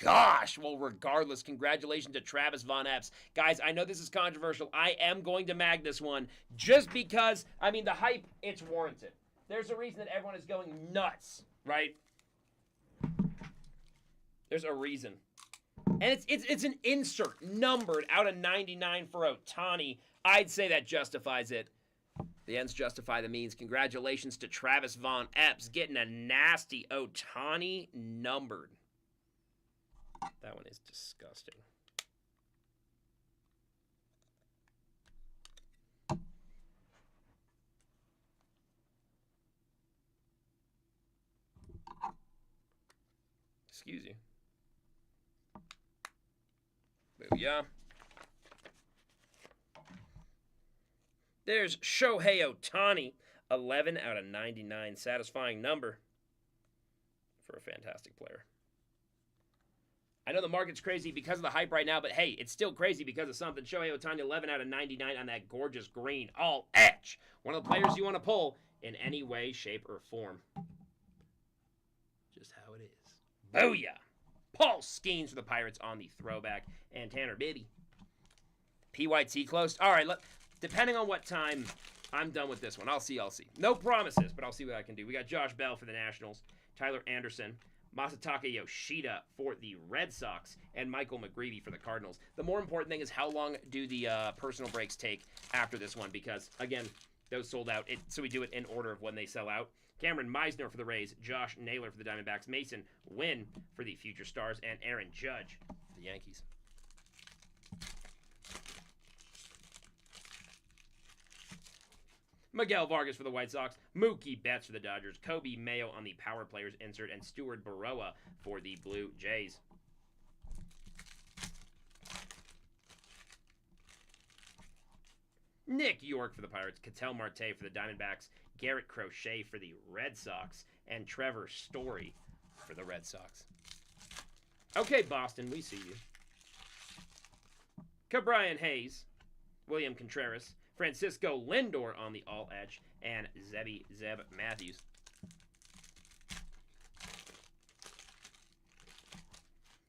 gosh. Well, regardless, congratulations to Travis Von Epps. Guys, I know this is controversial. I am going to mag this one just because, I mean, the hype, it's warranted. There's a reason that everyone is going nuts, right? There's a reason. And it's an insert numbered out of 99 for Ohtani. I'd say that justifies it. The ends justify the means. Congratulations to Travis Von Epps getting a nasty Ohtani numbered. That one is disgusting. Excuse you. Booyah. There's Shohei Ohtani, 11 out of 99. Satisfying number for a fantastic player. I know the market's crazy because of the hype right now, but hey, it's still crazy because of something. Shohei Ohtani, 11 out of 99 on that gorgeous green, all etch. One of the players you want to pull in any way, shape, or form. Just how it is. Booyah! Paul Skeens for the Pirates on the throwback. And Tanner Bibby. PYT closed. All right, depending on what time I'm done with this one. I'll see. No promises, but I'll see what I can do. We got Josh Bell for the Nationals. Tyler Anderson. Masataka Yoshida for the Red Sox, and Michael McGreevy for the Cardinals. The more important thing is how long do the personal breaks take after this one, because, again, those sold out, so we do it in order of when they sell out. Cameron Meisner for the Rays, Josh Naylor for the Diamondbacks, Mason Wynn for the Future Stars, and Aaron Judge for the Yankees. Miguel Vargas for the White Sox, Mookie Betts for the Dodgers, Kobe Mayo on the Power Players insert, and Stuart Baroa for the Blue Jays. Nick York for the Pirates, Ketel Marte for the Diamondbacks, Garrett Crochet for the Red Sox, and Trevor Story for the Red Sox. Okay, Boston, we see you. Cabrian Hayes, William Contreras, Francisco Lindor on the All Etch, and Zeb Matthews.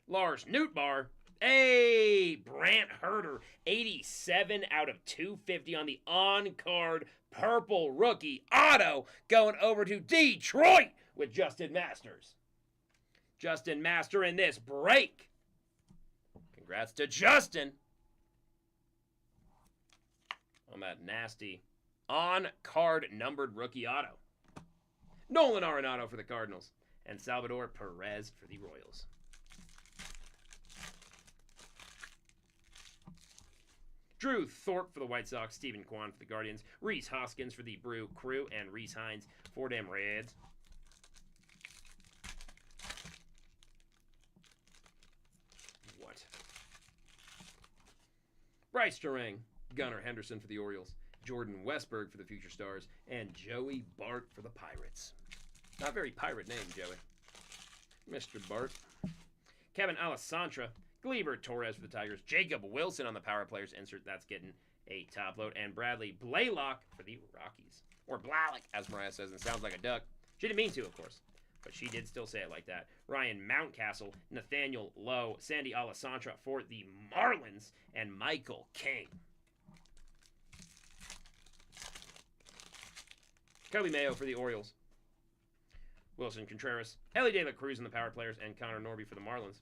Lars Nootbaar. Hey, Brant Herter, 87 out of 250 on the on-card purple rookie auto, going over to Detroit with Justin Masters. Justin Master in this break. Congrats to Justin on that nasty on-card numbered rookie auto. Nolan Arenado for the Cardinals, and Salvador Perez for the Royals. Drew Thorpe for the White Sox, Stephen Kwan for the Guardians, Rhys Hoskins for the Brew Crew, and Rhys Hines for them Reds. What? Bryce Terang, Gunnar Henderson for the Orioles, Jordan Westberg for the Future Stars, and Joey Bart for the Pirates. Not very pirate name, Joey. Mr. Bart. Kevin Alessandra, Gleyber Torres for the Tigers, Jacob Wilson on the Power Players insert, that's getting a top load, and Bradley Blaylock for the Rockies. Or Blalock, as Mariah says, and sounds like a duck. She didn't mean to, of course, but she did still say it like that. Ryan Mountcastle, Nathaniel Lowe, Sandy Alessandra for the Marlins, and Michael King. Kobe Mayo for the Orioles. Wilson Contreras, Ellie De La Cruz on the Power Players, and Connor Norby for the Marlins.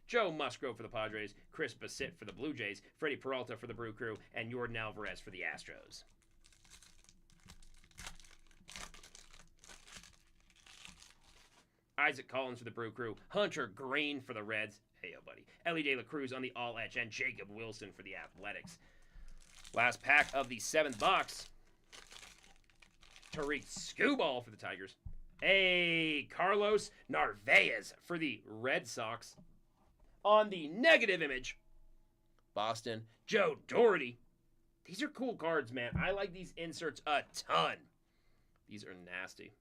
Joe Musgrove for the Padres, Chris Bassitt for the Blue Jays, Freddie Peralta for the Brew Crew, and Jordan Alvarez for the Astros. Isaac Collins for the Brew Crew, Hunter Green for the Reds, hey yo buddy, Ellie De La Cruz on the All Etch, and Jacob Wilson for the Athletics. Last pack of the 7th box. Tariq Skubal for the Tigers. Hey, Carlos Narvaez for the Red Sox. On the negative image, Boston, Joe Doherty. These are cool cards, man. I like these inserts a ton. These are nasty.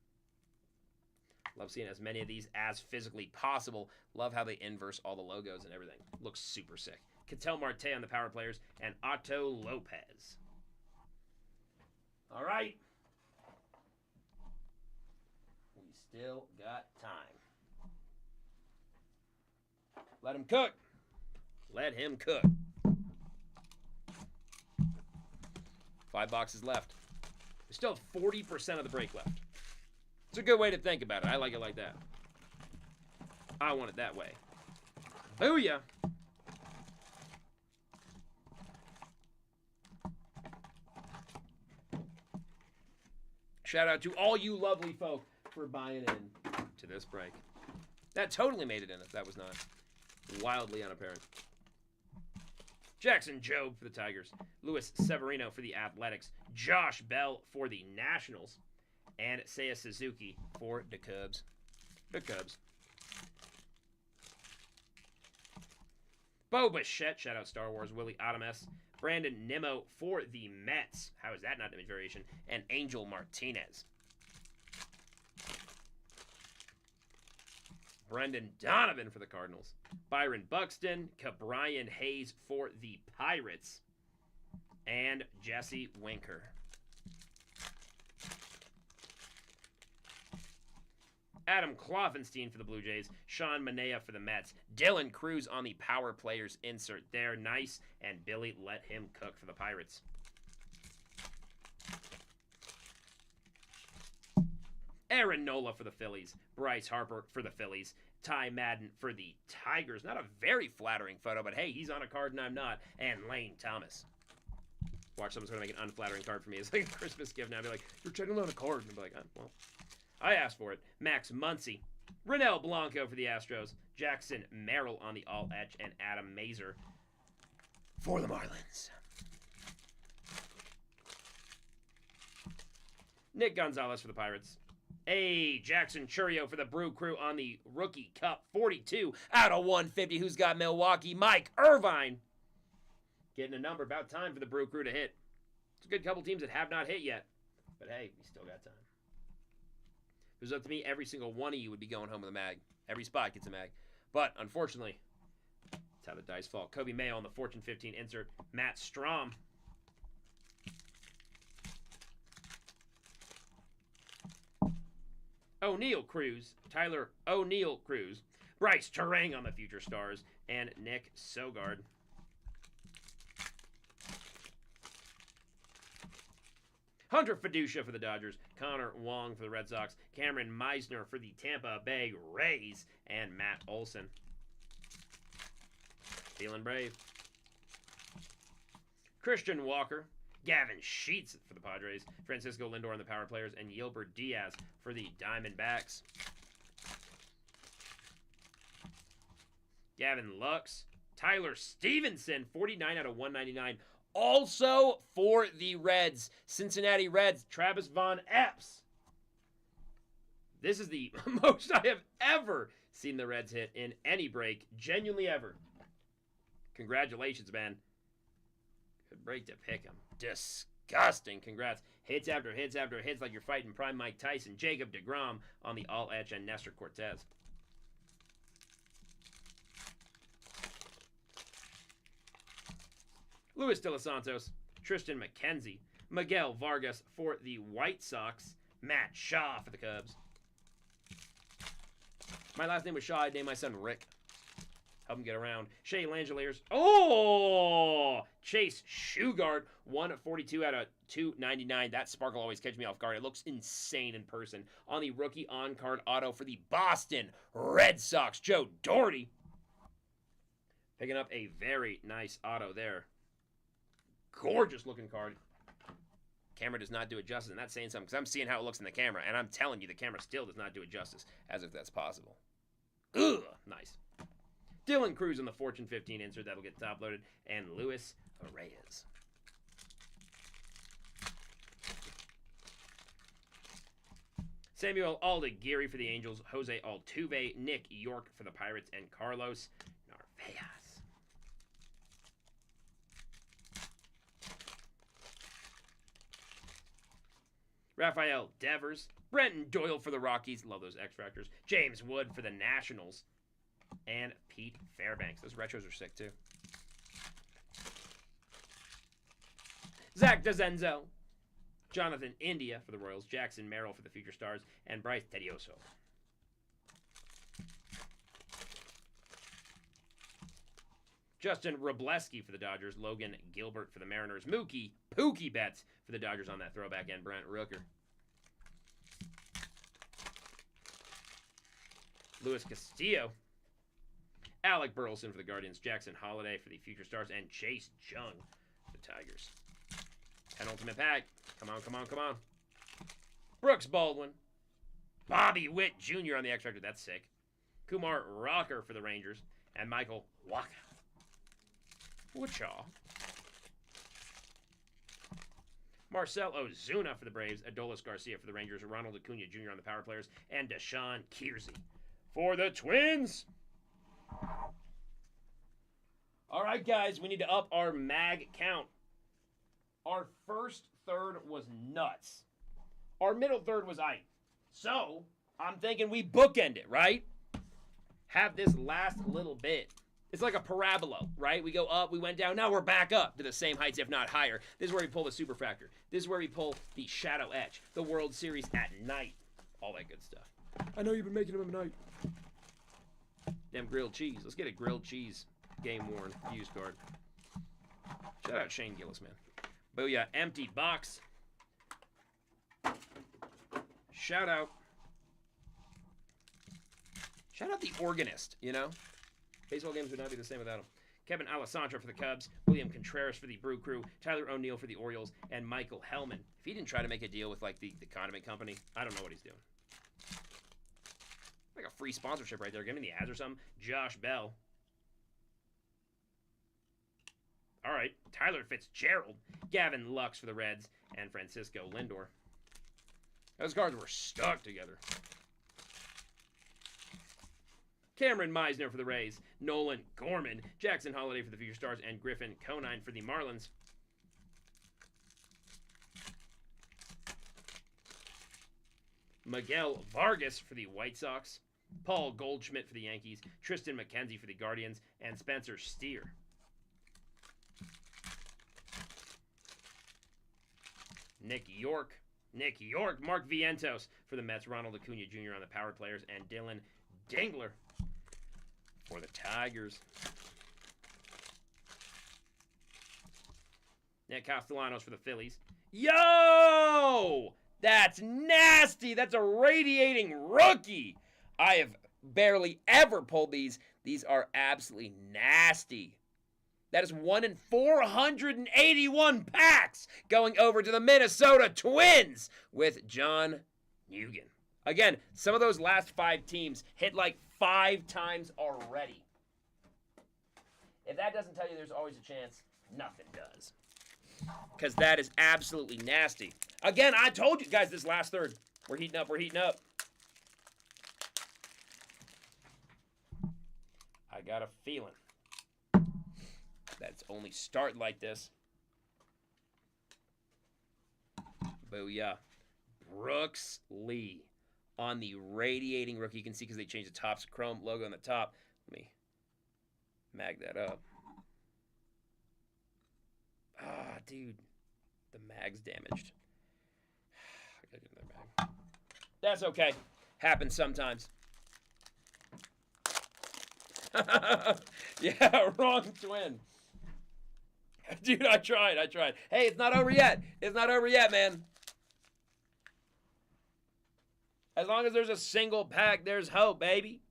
Love seeing as many of these as physically possible. Love how they inverse all the logos and everything. Looks super sick. Ketel Marte on the power players and Otto Lopez. All right. We still got time. Let him cook. Let him cook. 5 boxes left. We still have 40% of the break left. It's a good way to think about it. I like it like that. I want it that way. Booyah! Shout out to all you lovely folk for buying in to this break. That totally made it in if that was not wildly unapparent. Jackson Jobe for the Tigers. Luis Severino for the Athletics. Josh Bell for the Nationals. And Seiya Suzuki for the Cubs. The Cubs. Bo Bichette, shout out Star Wars. Willie Adames. Brandon Nimmo for the Mets. How is that not image variation? And Angel Martinez. Brendan Donovan for the Cardinals. Byron Buxton. Cabrian Hayes for the Pirates. And Jesse Winker. Adam Kloffenstein for the Blue Jays. Sean Manaea for the Mets. Dylan Cruz on the power players insert there. Nice. And Billy Let Him Cook for the Pirates. Aaron Nola for the Phillies. Bryce Harper for the Phillies. Ty Madden for the Tigers. Not a very flattering photo, but hey, he's on a card and I'm not. And Lane Thomas. Watch, someone's going to make an unflattering card for me. It's like a Christmas gift now. I'll be like, you're checking out a card. And I'll be like, oh, well, I asked for it. Max Muncy. Ronel Blanco for the Astros. Jackson Merrill on the All-Etch. And Adam Mazer for the Marlins. Nick Gonzalez for the Pirates. Hey, Jackson Churio for the Brew Crew on the Rookie Cup. 42 out of 150. Who's got Milwaukee? Mike Irvine. Getting a number. About time for the Brew Crew to hit. It's a good couple teams that have not hit yet. But hey, we still got time. If it was up to me, every single one of you would be going home with a mag. Every spot gets a mag. But, unfortunately, that's how the dice fall. Kobe Mayo on the Fortune 15 insert. Matt Strom. O'Neal Cruz. Tyler O'Neal Cruz. Bryce Terang on the Future Stars. And Nick Sogard. Hunter Fiducia for the Dodgers. Connor Wong for the Red Sox. Cameron Meisner for the Tampa Bay Rays. And Matt Olson. Feeling brave. Christian Walker. Gavin Sheets for the Padres. Francisco Lindor on the power players. And Yilbert Diaz for the Diamondbacks. Gavin Lux. Tyler Stevenson. 49 out of 199. Also for the Reds, Cincinnati Reds, Travis Von Epps. This is the most I have ever seen the Reds hit in any break. Genuinely ever. Congratulations, man. Good break to pick him. Disgusting. Congrats. Hits after hits after hits like you're fighting Prime Mike Tyson. Jacob deGrom on the All-Etch and Nestor Cortez. Luis De Los Santos, Tristan McKenzie, Miguel Vargas for the White Sox, Matt Shaw for the Cubs. My last name was Shaw. I'd name my son Rick. Help him get around. Shea Langeliers. Oh! Chase Shugart, 142 out of 299. That sparkle always catches me off guard. It looks insane in person. On the rookie on-card auto for the Boston Red Sox, Joe Doherty. Picking up a very nice auto there. Gorgeous looking card. Camera does not do it justice, and that's saying something because I'm seeing how it looks in the camera, and I'm telling you the camera still does not do it justice, as if that's possible. Ugh, nice. Dylan Cruz on the Fortune 15 insert that'll get top loaded, and Luis Reyes. Samuel Aldeguerri for the Angels, Jose Altuve, Nick York for the Pirates, and Carlos Narvaez. Rafael Devers, Brenton Doyle for the Rockies, love those X-Factors, James Wood for the Nationals, and Pete Fairbanks. Those retros are sick too. Zach DeZenzo, Jonathan India for the Royals, Jackson Merrill for the Future Stars, and Bryce Tedioso. Justin Robleski for the Dodgers, Logan Gilbert for the Mariners, Pookie Betts for the Dodgers on that throwback, and Brent Rooker. Luis Castillo, Alec Burleson for the Guardians, Jackson Holiday for the Future Stars, and Chase Jung for the Tigers. Penultimate pack. Come on, come on, come on. Brooks Baldwin, Bobby Witt Jr. on the X-Factor. That's sick. Kumar Rocker for the Rangers, and Michael Wacha. Marcel Ozuna for the Braves, Adolis Garcia for the Rangers, Ronald Acuna Jr. on the Power Players, and Deshaun Kiersey for the Twins. All right, guys, we need to up our mag count. Our first third was nuts. Our middle third was aight. So, I'm thinking we bookend it, right? Have this last little bit. It's like a parabola, right? We go up, we went down, now we're back up to the same heights, if not higher. This is where we pull the Superfractor. This is where we pull the Shadow Etch, the World Series at night. All that good stuff. I know you've been making them at night. Damn grilled cheese. Let's get a grilled cheese game-worn used card. Shout out Shane Gillis, man. Booyah. Empty box. Shout out the organist, you know? Baseball games would not be the same without him. Kevin Alessandro for the Cubs, William Contreras for the Brew Crew, Tyler O'Neill for the Orioles, and Michael Hellman. If he didn't try to make a deal with, like, the condiment company, I don't know what he's doing. Like a free sponsorship right there. Give me the ads or something. Josh Bell. All right. Tyler Fitzgerald, Gavin Lux for the Reds, and Francisco Lindor. Those cards were stuck together. Cameron Meisner for the Rays, Nolan Gorman, Jackson Holiday for the Future Stars, and Griffin Conine for the Marlins. Miguel Vargas for the White Sox, Paul Goldschmidt for the Yankees, Tristan McKenzie for the Guardians, and Spencer Steer. Nick York, Mark Vientos for the Mets, Ronald Acuna Jr. on the Power Players, and Dylan Dingler for the Tigers. Nick Castellanos for the Phillies. Yo! That's nasty! That's a radiating rookie! I have barely ever pulled these. These are absolutely nasty. That is 1 in 481 packs going over to the Minnesota Twins with John Nugent. Again, some of those last 5 teams hit like 5 times already. If that doesn't tell you there's always a chance, nothing does. Because that is absolutely nasty. Again, I told you guys this last third. We're heating up, we're heating up. I got a feeling that's only start like this. Booyah. Brooks Lee on the radiating rookie. You can see because they changed the Topps Chrome logo on the top. Let me mag that up. Ah, dude. The mag's damaged. I gotta get another mag. That's okay. Happens sometimes. Yeah, wrong twin. Dude, I tried. Hey, it's not over yet. It's not over yet, man. As long as there's a single pack, there's hope, baby.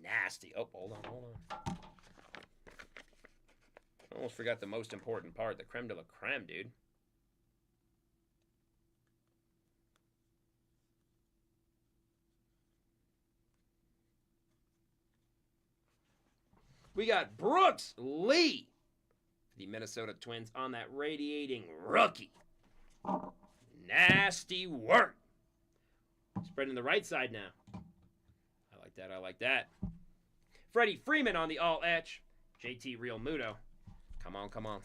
Nasty. Oh, hold on. I almost forgot the most important part, the creme de la creme, dude. We got got Brooks Lee for the Minnesota Twins on that radiating rookie. Nasty work. Spreading the right side now. I like that. I like that. Freddie Freeman on the all-etch. JT Real Muto. Come on, come on.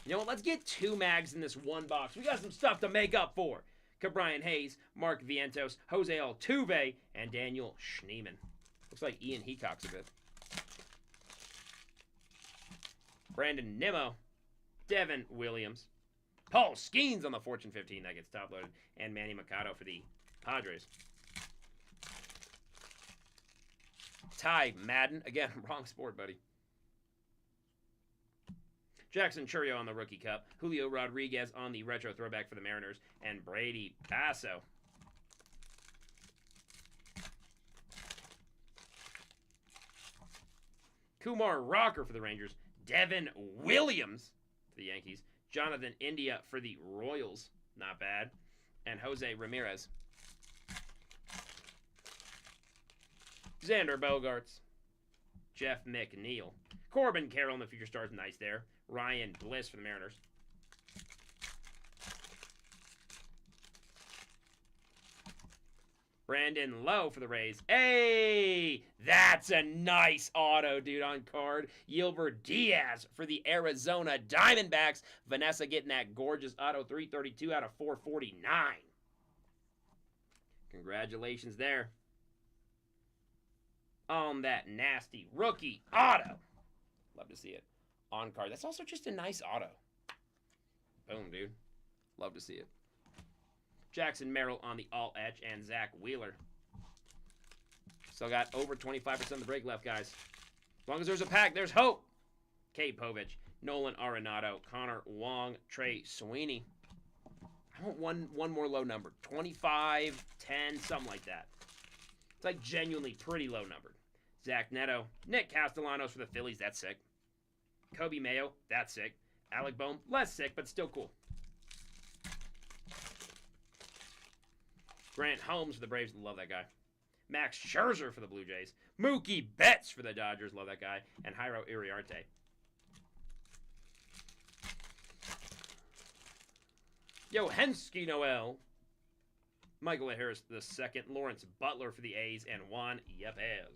You know what? Let's get 2 mags in this one box. We got some stuff to make up for. Cabrian Hayes, Mark Vientos, Jose Altuve, and Daniel Schneemann. Looks like Ian Heacock's a bit. Brandon Nimmo, Devin Williams, Paul Skeens on the Fortune 15 that gets top-loaded, and Manny Machado for the Padres. Ty Madden. Again, wrong sport, buddy. Jackson Chourio on the Rookie Cup. Julio Rodriguez on the Retro Throwback for the Mariners. And Brady Basso. Kumar Rocker for the Rangers. Devin Williams for the Yankees. Jonathan India for the Royals. Not bad. And Jose Ramirez. Xander Bogaerts. Jeff McNeil. Corbin Carroll in the Future Stars. Nice there. Ryan Bliss for the Mariners. Brandon Lowe for the Rays. Hey, that's a nice auto, dude, on card. Yilver Diaz for the Arizona Diamondbacks. Vanessa getting that gorgeous auto, 332 out of 449. Congratulations there on that nasty rookie auto. Love to see it on card. That's also just a nice auto. Boom, dude. Love to see it. Jackson Merrill on the all-etch and Zach Wheeler. Still got over 25% of the break left, guys. As long as there's a pack, there's hope. Kate Povich, Nolan Arenado, Connor Wong, Trey Sweeney. I want one more low number. 25, 10, something like that. It's like genuinely pretty low numbered. Zach Neto, Nick Castellanos for the Phillies. That's sick. Kobe Mayo. That's sick. Alec Bohm. Less sick, but still cool. Grant Holmes for the Braves. Love that guy. Max Scherzer for the Blue Jays. Mookie Betts for the Dodgers. Love that guy. And Jairo Iriarte. Yohensky Noel. Michael Harris II. Lawrence Butler for the A's. And Juan Yepez.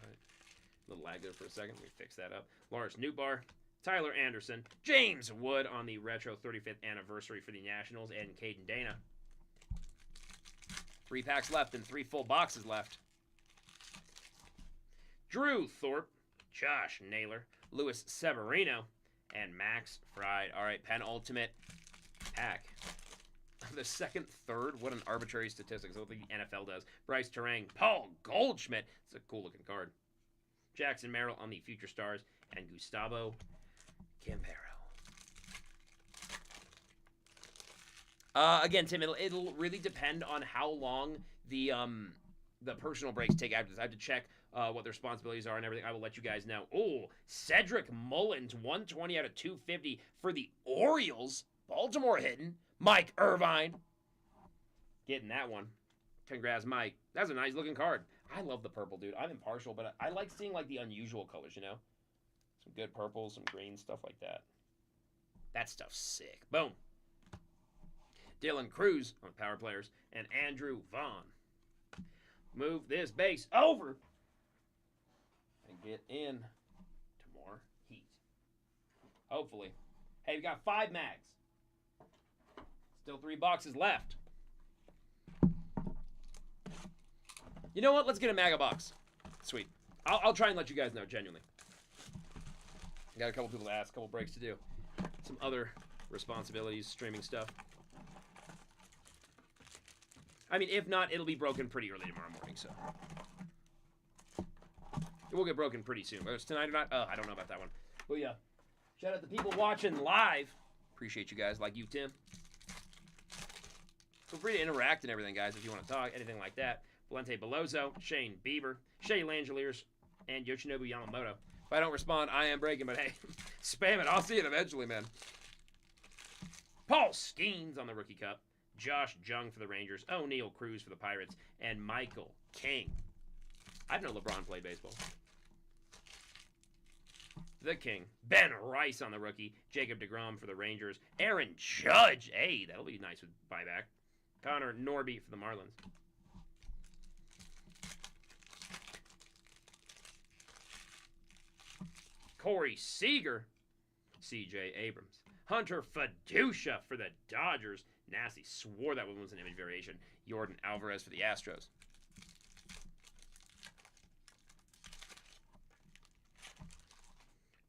A little lag there for a second. Let me fix that up. Lawrence Newbar. Tyler Anderson. James Wood on the retro 35th anniversary for the Nationals. And Caden Dana. 3 packs left and 3 full boxes left. Drew Thorpe. Josh Naylor. Luis Severino. And Max Fried. All right, penultimate pack. The second, third. What an arbitrary statistic. That's what the NFL does. Bryce Terang. Paul Goldschmidt. It's a cool-looking card. Jackson Merrill on the Future Stars. And Gustavo Campero. Again, Tim, it'll really depend on how long the personal breaks take after this. I have to check what the responsibilities are and everything. I will let you guys know. Oh, Cedric Mullins, 120 out of 250 for the Orioles. Baltimore hitting. Mike Irvine. Getting that one. Congrats, Mike. That's a nice looking card. I love the purple, dude. I'm impartial, but I like seeing like the unusual colors, you know? Some good purples, some greens, stuff like that. That stuff's sick. Boom. Dylan Cruz on Power Players and Andrew Vaughn. Move this base over and get in to more heat. Hopefully. Hey, we got 5 mags. Still 3 boxes left. You know what? Let's get a MAGA box. Sweet. I'll try and let you guys know, genuinely. I got a couple people to ask, a couple breaks to do. Some other responsibilities, streaming stuff. I mean, if not, it'll be broken pretty early tomorrow morning, so. It will get broken pretty soon. Whether it's tonight or not, I don't know about that one. But yeah, shout out to people watching live. Appreciate you guys, like you, Tim. Feel free to interact and everything, guys, if you want to talk, anything like that. Valente Belozo, Shane Bieber, Shea Langeliers, and Yoshinobu Yamamoto. If I don't respond, I am breaking, but hey, spam it. I'll see it eventually, man. Paul Skeens on the Rookie Cup. Josh Jung for the Rangers. O'Neal Cruz for the Pirates. And Michael King. I didn't know LeBron played baseball. The King. Ben Rice on the rookie. Jacob deGrom for the Rangers. Aaron Judge. Hey, that'll be nice with buyback. Connor Norby for the Marlins. Corey Seager. C.J. Abrams. Hunter Fiducia for the Dodgers. Nasty. Swore that one was an image variation. Jordan Alvarez for the Astros.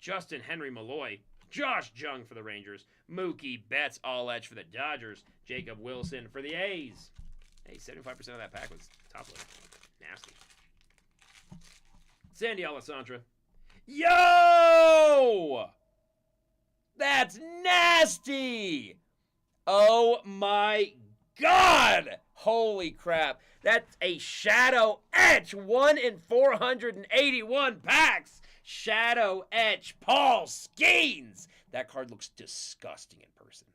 Justin Henry Malloy. Josh Jung for the Rangers. Mookie Betts all edge for the Dodgers. Jacob Wilson for the A's. Hey, 75% of that pack was top load. Nasty. Sandy Alessandra. Yo! That's nasty! Oh my God! Holy crap. That's a Shadow Etch. 1 in 481 packs. Shadow Etch Paul Skeens. That card looks disgusting in person.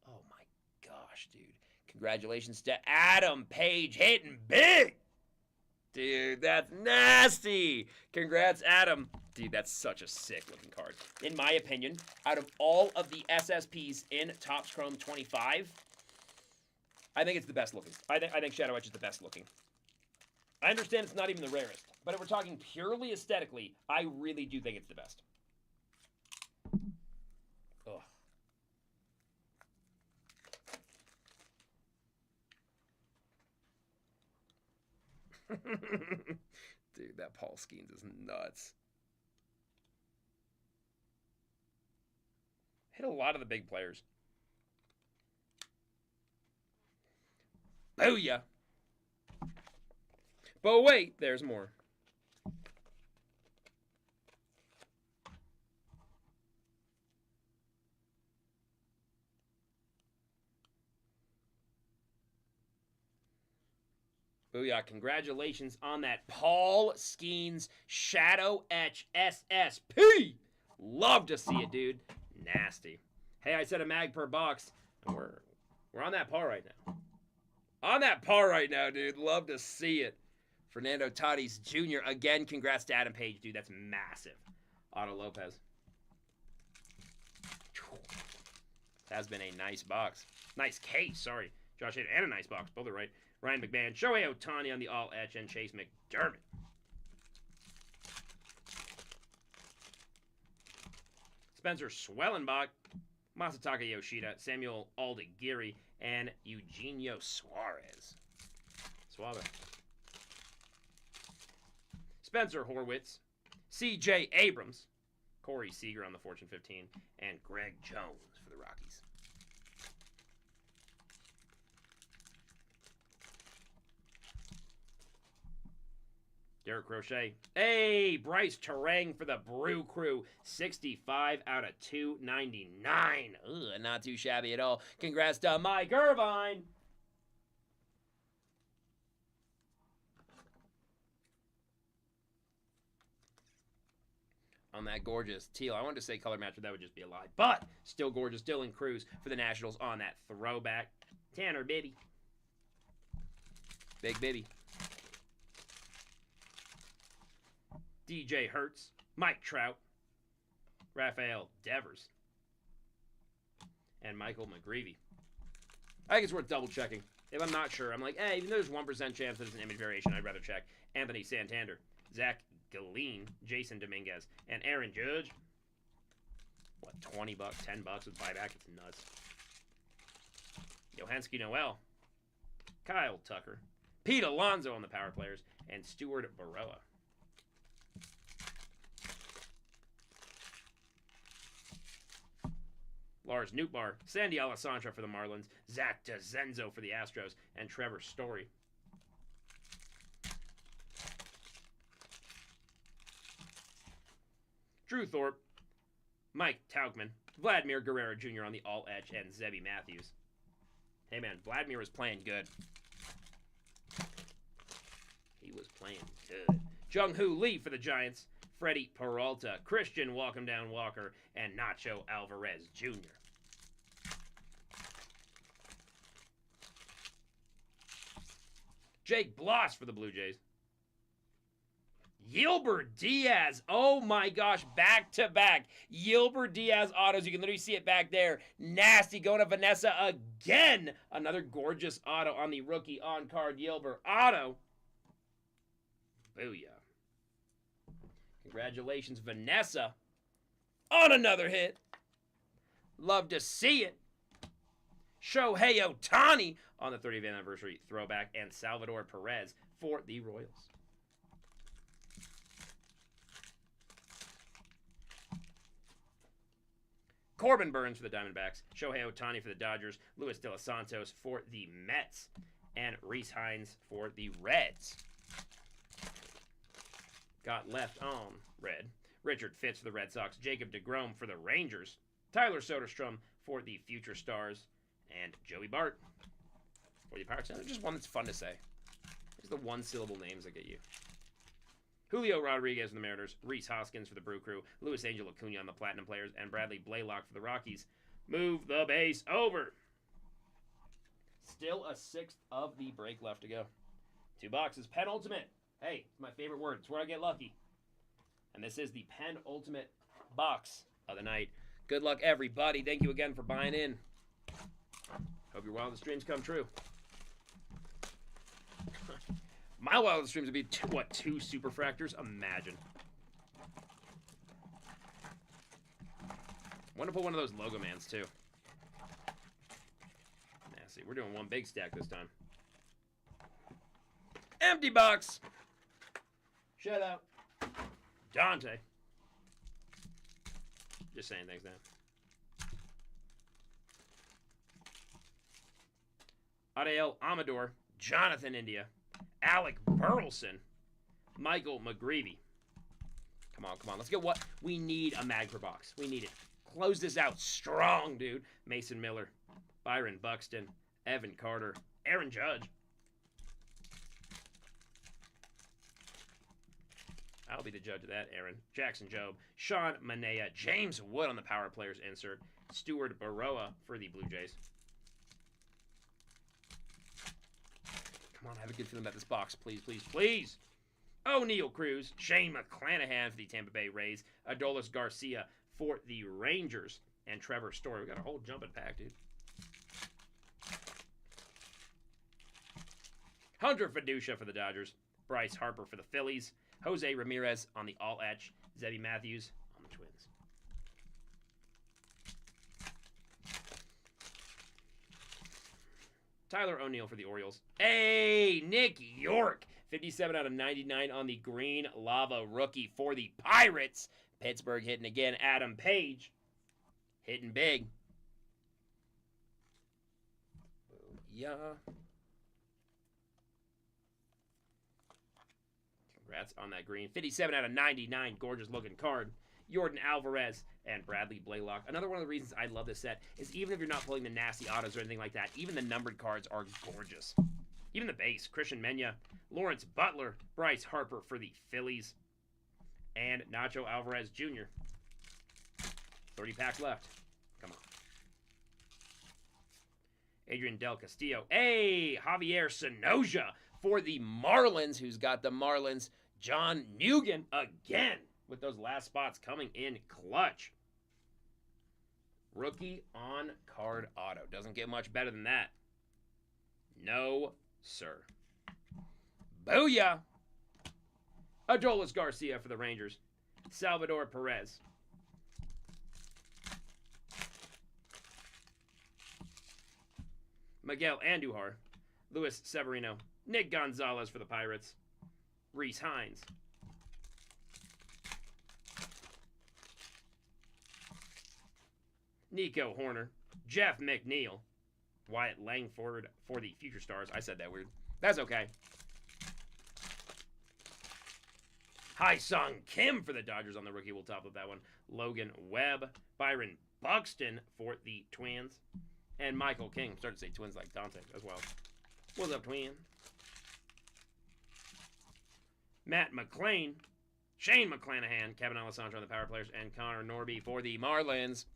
Oh my gosh, dude. Congratulations to Adam Page hitting big. Dude, that's nasty. Congrats, Adam. Dude, that's such a sick looking card. In my opinion, out of all of the SSPs in Topps Chrome 25, I think it's the best looking. I think Shadow Etch is the best looking. I understand it's not even the rarest, but if we're talking purely aesthetically, I really do think it's the best. Ugh. Dude, that Paul Skeens is nuts. Hit a lot of the big players. Booyah! But wait, there's more. Booyah, congratulations on that Paul Skeens Shadow Etch SSP. Love to see it, dude. Nasty. Hey, I said a mag per box. And we're on that par right now. On that par right now, dude. Love to see it. Fernando Tatis Jr. Again, congrats to Adam Page, dude. That's massive. Otto Lopez. Has been a nice box. Nice case, sorry. Josh Hader and a nice box. Both are right. Ryan McMahon, Shohei Ohtani on the all etch, and Chase McDermott. Spencer Schwellenbach, Masataka Yoshida, Samuel Aldegiri, and Eugenio Suarez. Suave. Spencer Horwitz, C.J. Abrams, Corey Seager on the Fortune 15, and Greg Jones for the Rockies. Derek Crochet. Hey, Bryce Terang for the Brew Crew. 65 out of 299. Ugh, not too shabby at all. Congrats to Mike Irvine. On that gorgeous teal. I wanted to say color match, but that would just be a lie. But still gorgeous. Dylan Cruz for the Nationals on that throwback. Tanner Bibby. Big Bibby. DJ Hertz, Mike Trout, Rafael Devers, and Michael McGreevy. I think it's worth double checking. If I'm not sure, I'm like, hey, even though there's 1% chance that it's an image variation, I'd rather check. Anthony Santander, Zach Galene, Jason Dominguez, and Aaron Judge. What, $20, $10 with buyback? It's nuts. Yohansky Noel, Kyle Tucker, Pete Alonso on the power players, and Stuart Baroa. Lars Nootbaar, Sandy Alessandra for the Marlins, Zach DeZenzo for the Astros, and Trevor Story. Drew Thorpe, Mike Taugman, Vladimir Guerrero Jr. on the all-etch, and Zebby Matthews. Hey, man, Vladimir was playing good. He was playing good. Jung-Hoo Lee for the Giants, Freddie Peralta, Christian Welcome Down Walker, and Nacho Alvarez Jr. Jake Bloss for the Blue Jays. Yilbert Diaz. Oh my gosh, back to back. Yilbert Diaz autos. You can literally see it back there. Nasty going to Vanessa again. Another gorgeous auto on the rookie on card Yilbert auto. Booyah. Congratulations, Vanessa, on another hit. Love to see it. Shohei Ohtani on the 30th anniversary throwback, and Salvador Perez for the Royals. Corbin Burns for the Diamondbacks, Shohei Ohtani for the Dodgers, Luis De Los Santos for the Mets, and Reese Hines for the Reds. Got left on red. Richard Fitz for the Red Sox, Jacob deGrom for the Rangers, Tyler Soderstrom for the Future Stars, and Joey Bart for the Pirates. Now, just one that's fun to say. It's the one-syllable names that get you. Julio Rodriguez for the Mariners, Reese Hoskins for the Brew Crew, Luis Angel Acuna on the Platinum Players, and Bradley Blaylock for the Rockies. Move the base over. Still a sixth of the break left to go. 2 boxes. Penultimate. Hey, it's my favorite word. It's where I get lucky. And this is the penultimate box of the night. Good luck, everybody. Thank you again for buying in. Hope your wildest dreams come true. My wildest dreams would be, 2 Superfractors? Imagine. I want to put one of those Logo Mans, too. Nasty. We're doing one big stack this time. Empty box. Shut out. Dante. Just saying things now. Adael Amador. Jonathan India. Alec Burleson. Michael McGreevy. Come on, come on. Let's get what we need. A mag per box. We need it. Close this out strong, dude. Mason Miller. Byron Buxton. Evan Carter. Aaron Judge. I'll be the judge of that, Aaron. Jackson Jobe. Sean Manea. James Wood on the Power Players insert. Stuart Baroa for the Blue Jays. Come on, I have a good feeling about this box. Please, please, please. O'Neal Cruz. Shane McClanahan for the Tampa Bay Rays. Adolis Garcia for the Rangers. And Trevor Story. We got a whole jumping pack, dude. Hunter Fiducia for the Dodgers. Bryce Harper for the Phillies. Jose Ramirez on the All-Etch. Zebby Matthews on the Twins. Tyler O'Neill for the Orioles. Hey, Nick York. 57 out of 99 on the Green Lava rookie for the Pirates. Pittsburgh hitting again. Adam Page hitting big. Yeah. Congrats on that green. 57 out of 99. Gorgeous looking card. Jordan Alvarez and Bradley Blaylock. Another one of the reasons I love this set is even if you're not pulling the nasty autos or anything like that, even the numbered cards are gorgeous. Even the base. Christian Mena, Lawrence Butler, Bryce Harper for the Phillies, and Nacho Alvarez Jr. 30 pack left. Come on. Adrian Del Castillo. Hey, Javier Sonoja for the Marlins, who's got the Marlins. John Nugent again with those last spots coming in clutch. Rookie on card auto. Doesn't get much better than that. No, sir. Booyah! Adolis Garcia for the Rangers. Salvador Perez. Miguel Andujar. Luis Severino. Nick Gonzalez for the Pirates. Reese Hines. Nico Horner. Jeff McNeil. Wyatt Langford for the Future Stars. I said that weird. That's okay. Hai-Sung Kim for the Dodgers on the rookie. We'll top up that one. Logan Webb. Byron Buxton for the Twins. And Michael King. I'm starting to say Twins like Dante as well. What's up, Twin? Matt McClain. Shane McClanahan. Kevin Alessandro on the Power Players. And Connor Norby for the Marlins.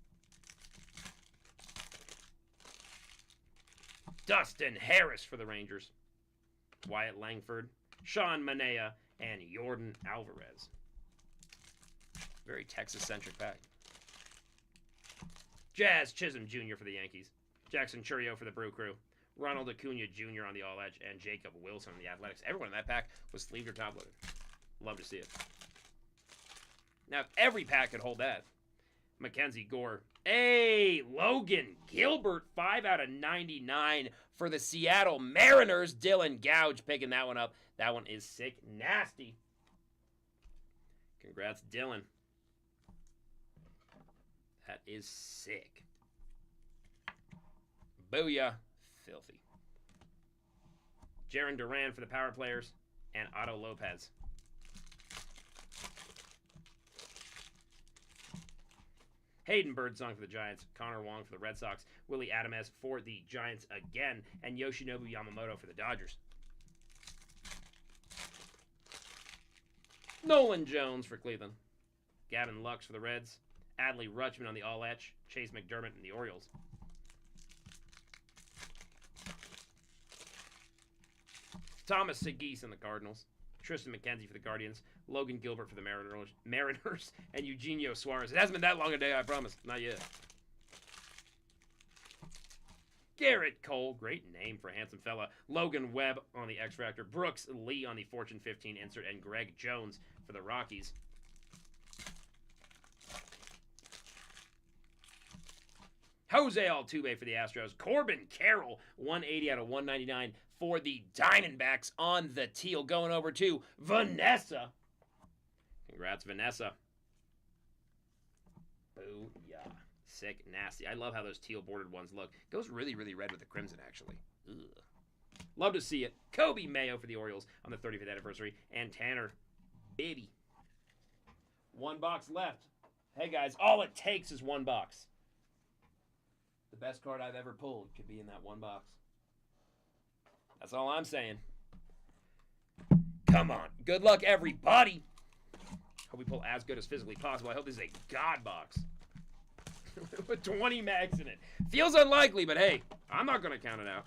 Dustin Harris for the Rangers. Wyatt Langford, Sean Manaea, and Jordan Alvarez. Very Texas-centric pack. Jazz Chisholm Jr. for the Yankees. Jackson Chourio for the Brew Crew. Ronald Acuna Jr. on the All Edge. And Jacob Wilson on the Athletics. Everyone in that pack was sleeved or top-loaded. Love to see it. Now, if every pack could hold that. Mackenzie Gore. Hey, Logan Gilbert, 5 out of 99 for the Seattle Mariners. Dylan Gouge picking that one up. That one is sick, nasty. Congrats, Dylan. That is sick. Booyah, filthy. Jaron Duran for the Power Players and Otto Lopez. Hayden Birdsong for the Giants, Connor Wong for the Red Sox, Willie Adames for the Giants again, and Yoshinobu Yamamoto for the Dodgers. Nolan Jones for Cleveland, Gavin Lux for the Reds, Adley Rutschman on the All-Etch, Chase McDermott in the Orioles. Thomas Segis in the Cardinals, Tristan McKenzie for the Guardians, Logan Gilbert for the Mariners, and Eugenio Suarez. It hasn't been that long a day, I promise. Not yet. Garrett Cole, great name for a handsome fella. Logan Webb on the X Factor. Brooks Lee on the Fortune 15 insert. And Greg Jones for the Rockies. Jose Altuve for the Astros. Corbin Carroll, 180 out of 199 for the Diamondbacks on the teal. Going over to Vanessa. Congrats, Vanessa. Booyah. Sick, nasty. I love how those teal bordered ones look. Goes really, really red with the crimson, actually. Ugh. Love to see it. Kobe Mayo for the Orioles on the 35th anniversary. And Tanner Baby. One box left. Hey, guys, all it takes is one box. The best card I've ever pulled could be in that one box. That's all I'm saying. Come on. Good luck, everybody. Hope we pull as good as physically possible. I hope this is a God box. With 20 mags in it. Feels unlikely, but hey, I'm not going to count it out.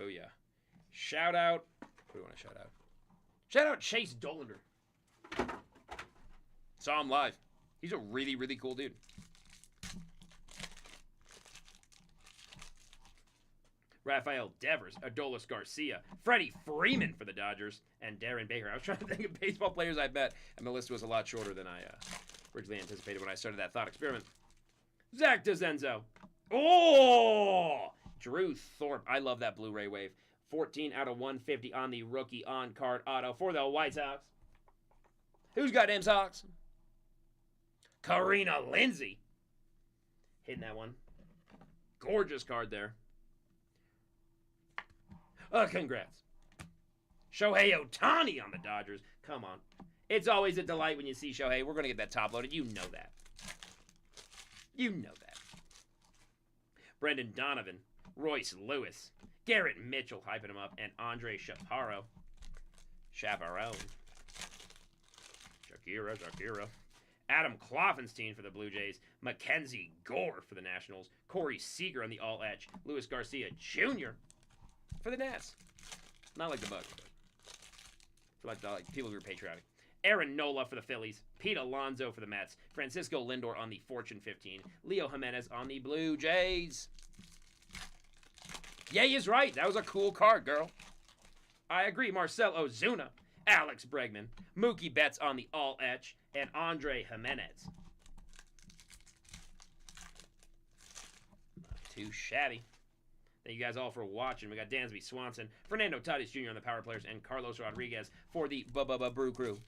Oh, yeah. Shout out. Who do we want to shout out? Shout out Chase Dollander. Saw him live. He's a really, really cool dude. Rafael Devers, Adolis Garcia, Freddie Freeman for the Dodgers, and Darren Baker. I was trying to think of baseball players I bet, and the list was a lot shorter than I originally anticipated when I started that thought experiment. Zach DeZenzo. Oh! Drew Thorpe. I love that Blu-ray wave. 14 out of 150 on the rookie on-card auto for the White Sox. Who's got them Sox? Karina Lindsay. Hitting that one. Gorgeous card there. Congrats. Shohei Ohtani on the Dodgers. Come on. It's always a delight when you see Shohei. We're going to get that top loaded. You know that. You know that. Brendan Donovan. Royce Lewis. Garrett Mitchell hyping him up. And Andre Chaparro. Chaparro. Shakira. Adam Kloffenstein for the Blue Jays. Mackenzie Gore for the Nationals. Corey Seager on the All-Etch. Luis Garcia Jr. for the Nats. Not like the Bucks, but for like people who are patriotic. Aaron Nola for the Phillies. Pete Alonso for the Mets. Francisco Lindor on the Fortune 15. Leo Jimenez on the Blue Jays. Yeah, he's right. That was a cool card, girl. I agree. Marcell Ozuna. Alex Bregman. Mookie Betts on the All-Etch. And Andre Jimenez. Not too shabby. Thank you guys all for watching. We got Dansby Swanson, Fernando Tatis Jr. on the Power Players, and Carlos Rodriguez for the Brew Crew.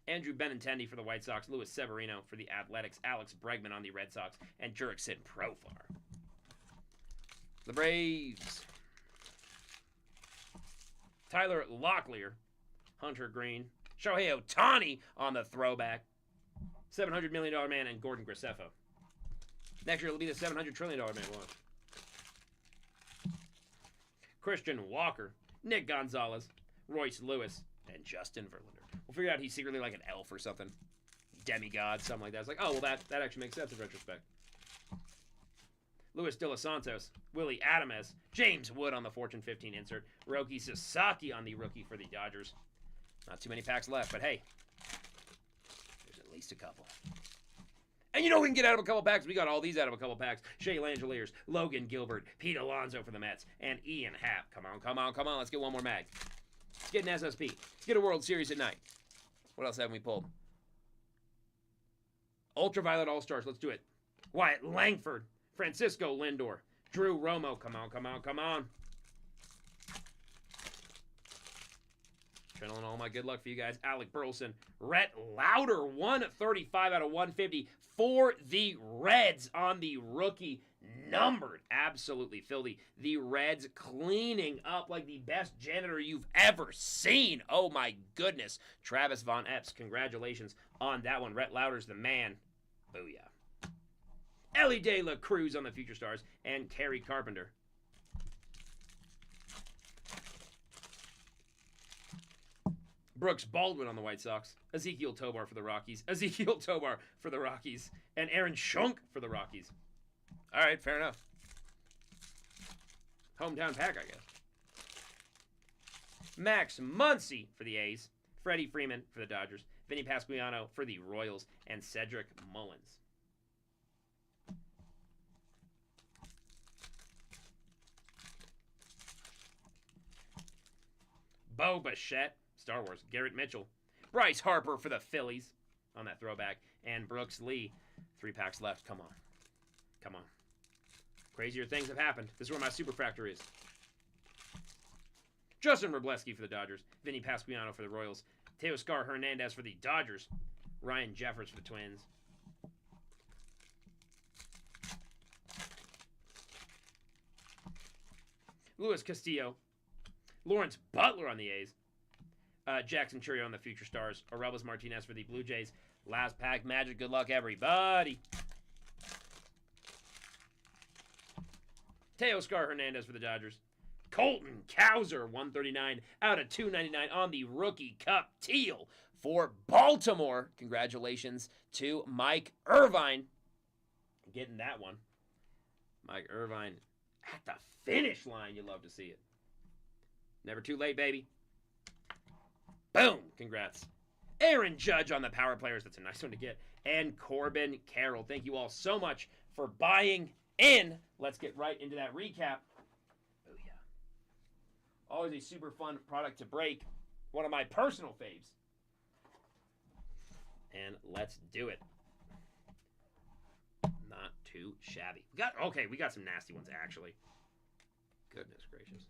Andrew Benintendi for the White Sox, Luis Severino for the Athletics, Alex Bregman on the Red Sox, and Jurickson Profar. The Braves. Tyler Locklear, Hunter Green, Shohei Ohtani on the throwback, $700 million man, and Gordon Graceffo. Next year, it'll be the $700 trillion man. Watch. Christian Walker, Nick Gonzalez, Royce Lewis, and Justin Verlander. We'll figure out he's secretly like an elf or something. Demigod, something like that. It's like, oh, well, that actually makes sense in retrospect. Luis De Los Santos, Willie Adames, James Wood on the Fortune 15 insert, Roki Sasaki on the rookie for the Dodgers. Not too many packs left, but hey, there's at least a couple. And you know we can get out of a couple packs. We got all these out of a couple packs. Shea Langeliers, Logan Gilbert, Pete Alonso for the Mets, and Ian Happ. Come on, come on, come on. Let's get one more mag. Let's get an SSP. Let's get a World Series at night. What else haven't we pulled? Ultraviolet All-Stars. Let's do it. Wyatt Langford, Francisco Lindor, Drew Romo. Come on, come on, come on. Channeling all my good luck for you guys. Alec Burleson, Rhett Lauder, 135 out of 150 for the Reds on the rookie. Numbered. Absolutely filthy. The Reds cleaning up like the best janitor you've ever seen. Oh my goodness. Travis Von Epps, congratulations on that one. Rhett Lauder's the man. Booyah. Ellie De La Cruz on the Future Stars, and Kerry Carpenter. Brooks Baldwin on the White Sox, Ezekiel Tobar for the Rockies, Ezekiel Tobar for the Rockies, and Aaron Schunk for the Rockies. All right, fair enough. Hometown pack, I guess. Max Muncy for the A's, Freddie Freeman for the Dodgers, Vinny Pasquantino for the Royals, and Cedric Mullins. Bo Bichette, Star Wars, Garrett Mitchell, Bryce Harper for the Phillies on that throwback, and Brooks Lee. 3 packs left. Come on. Come on. Crazier things have happened. This is where my superfractor is. Justin Wrobleski for the Dodgers, Vinny Pasquantino for the Royals, Teoscar Hernandez for the Dodgers, Ryan Jeffers for the Twins. Luis Castillo, Lawrence Butler on the A's, Jackson Churio on the Future Stars, Orelvis Martinez for the Blue Jays. Last pack, Magic. Good luck, everybody. Teoscar Hernandez for the Dodgers. Colton Cowser, 139 out of 299 on the Rookie Cup Teal for Baltimore. Congratulations to Mike Irvine. Getting that one. Mike Irvine at the finish line. You love to see it. Never too late, baby. Boom. Congrats. Aaron Judge on the Power Players. That's a nice one to get. And Corbin Carroll. Thank you all so much for buying in. Let's get right into that recap. Oh, yeah. Always a super fun product to break. One of my personal faves. And let's do it. Not too shabby. We got some nasty ones, actually. Goodness gracious.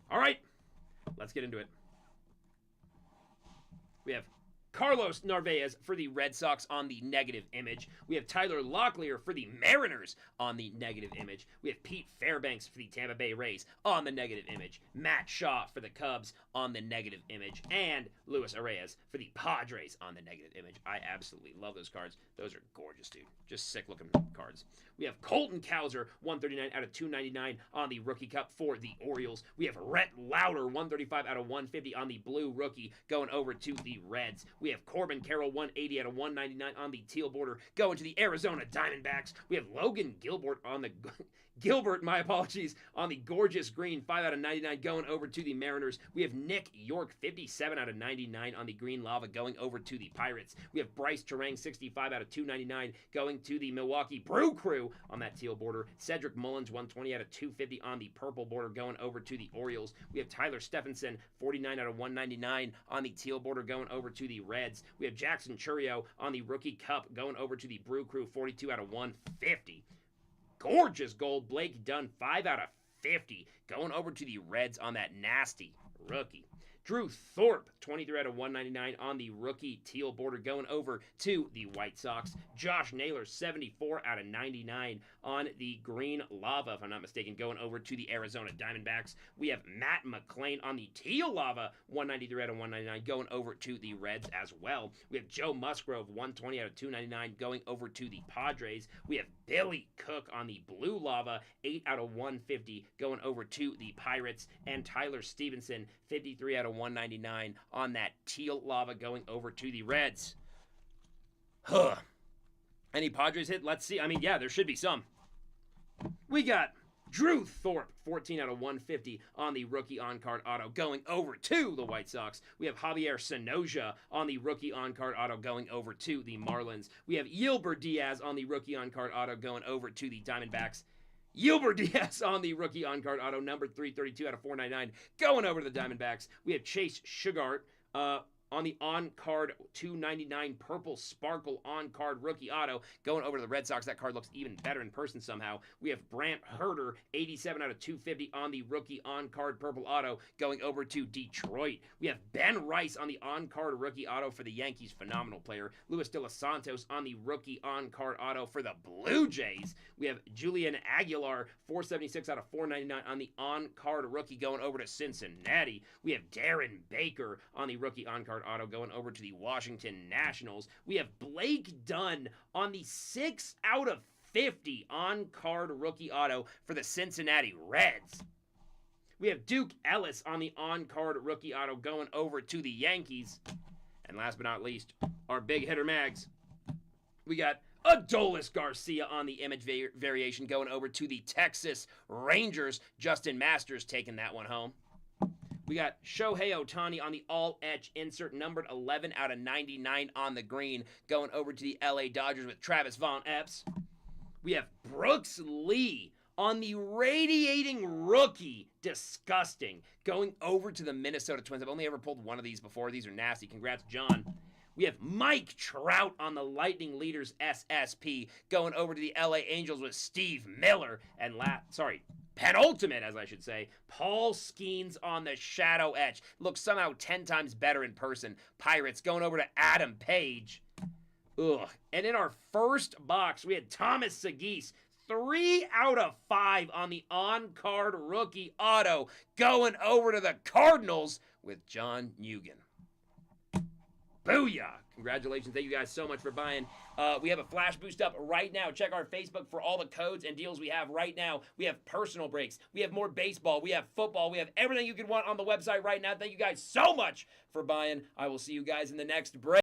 All right, let's get into it. We have Carlos Narvaez for the Red Sox on the negative image. We have Tyler Locklear for the Mariners on the negative image. We have Pete Fairbanks for the Tampa Bay Rays on the negative image. Matt Shaw for the Cubs on the negative image. And Luis Arraez for the Padres on the negative image. I absolutely love those cards. Those are gorgeous, dude. Just sick-looking cards. We have Colton Cowser, 139 out of 299 on the Rookie Cup for the Orioles. We have Rhett Lauder, 135 out of 150 on the Blue Rookie, going over to the Reds. We have Corbin Carroll, 180 out of 199 on the Teal border, going to the Arizona Diamondbacks. We have Logan Gilbert on the on the gorgeous green, 5 out of 99, going over to the Mariners. We have Nick York, 57 out of 99 on the green lava, going over to the Pirates. We have Bryce Terang, 65 out of 299, going to the Milwaukee Brew Crew on that teal border. Cedric Mullins, 120 out of 250 on the purple border, going over to the Orioles. We have Tyler Stephenson, 49 out of 199 on the teal border, going over to the Reds. We have Jackson Churio on the Rookie Cup, going over to the Brew Crew, 42 out of 150. Gorgeous gold. Blake Dunn, 5 out of 50. Going over to the Reds on that nasty rookie. Drew Thorpe, 23 out of 199 on the rookie teal border, going over to the White Sox. Josh Naylor, 74 out of 99 on the green lava, if I'm not mistaken, going over to the Arizona Diamondbacks. We have Matt McClain on the teal lava, 193 out of 199, going over to the Reds as well. We have Joe Musgrove, 120 out of 299, going over to the Padres. We have Billy Cook on the blue lava, 8 out of 150, going over to the Pirates. And Tyler Stevenson, 53 out of 199 on that teal lava, going over to the Reds. Huh. Any Padres hit? Let's see. I mean, yeah, there should be some. We got Drew Thorpe, 14 out of 150 on the rookie on-card auto, going over to the White Sox. We have Javier Sonoja on the rookie on-card auto, going over to the Marlins. We have Yilber Diaz on the rookie on-card auto, going over to the Diamondbacks. Yilber Diaz on the rookie on-card auto, number 332 out of 499, going over to the Diamondbacks. We have Chase Sugart on the on-card 299 purple sparkle on-card rookie auto, going over to the Red Sox. That card looks even better in person somehow. We have Brant Herter, 87 out of 250 on the rookie on-card purple auto, going over to Detroit. We have Ben Rice on the on-card rookie auto for the Yankees, phenomenal player. Luis De Los Santos on the rookie on-card auto for the Blue Jays. We have Julian Aguilar, 476 out of 499 on the on-card rookie, going over to Cincinnati. We have Darren Baker on the rookie on-card auto, going over to the Washington Nationals. We have Blake Dunn on the 6 out of 50 on-card rookie auto for the Cincinnati Reds. We have Duke Ellis on the on-card rookie auto, going over to the Yankees. And last but not least, our big hitter mags. We got Adolis Garcia on the image variation, going over to the Texas Rangers. Justin Masters taking that one home. We got Shohei Ohtani on the all-etch insert, numbered 11 out of 99 on the green, going over to the LA Dodgers with Travis Von Epps. We have Brooks Lee on the radiating rookie, disgusting, going over to the Minnesota Twins. I've only ever pulled one of these before. These are nasty. Congrats, John. We have Mike Trout on the Lightning Leaders SSP, going over to the LA Angels with Steve Miller. And penultimate, as I should say, Paul Skeens on the Shadow Etch. Looks somehow 10 times better in person. Pirates going over to Adam Page. Ugh. And in our first box, we had Thomas Segis, 3 out of 5 on the on-card rookie auto, going over to the Cardinals with John Nugent. Booyah! Congratulations. Thank you guys so much for buying. We have a flash boost up right now. Check our Facebook for all the codes and deals we have right now. We have personal breaks. We have more baseball. We have football. We have everything you could want on the website right now. Thank you guys so much for buying. I will see you guys in the next break.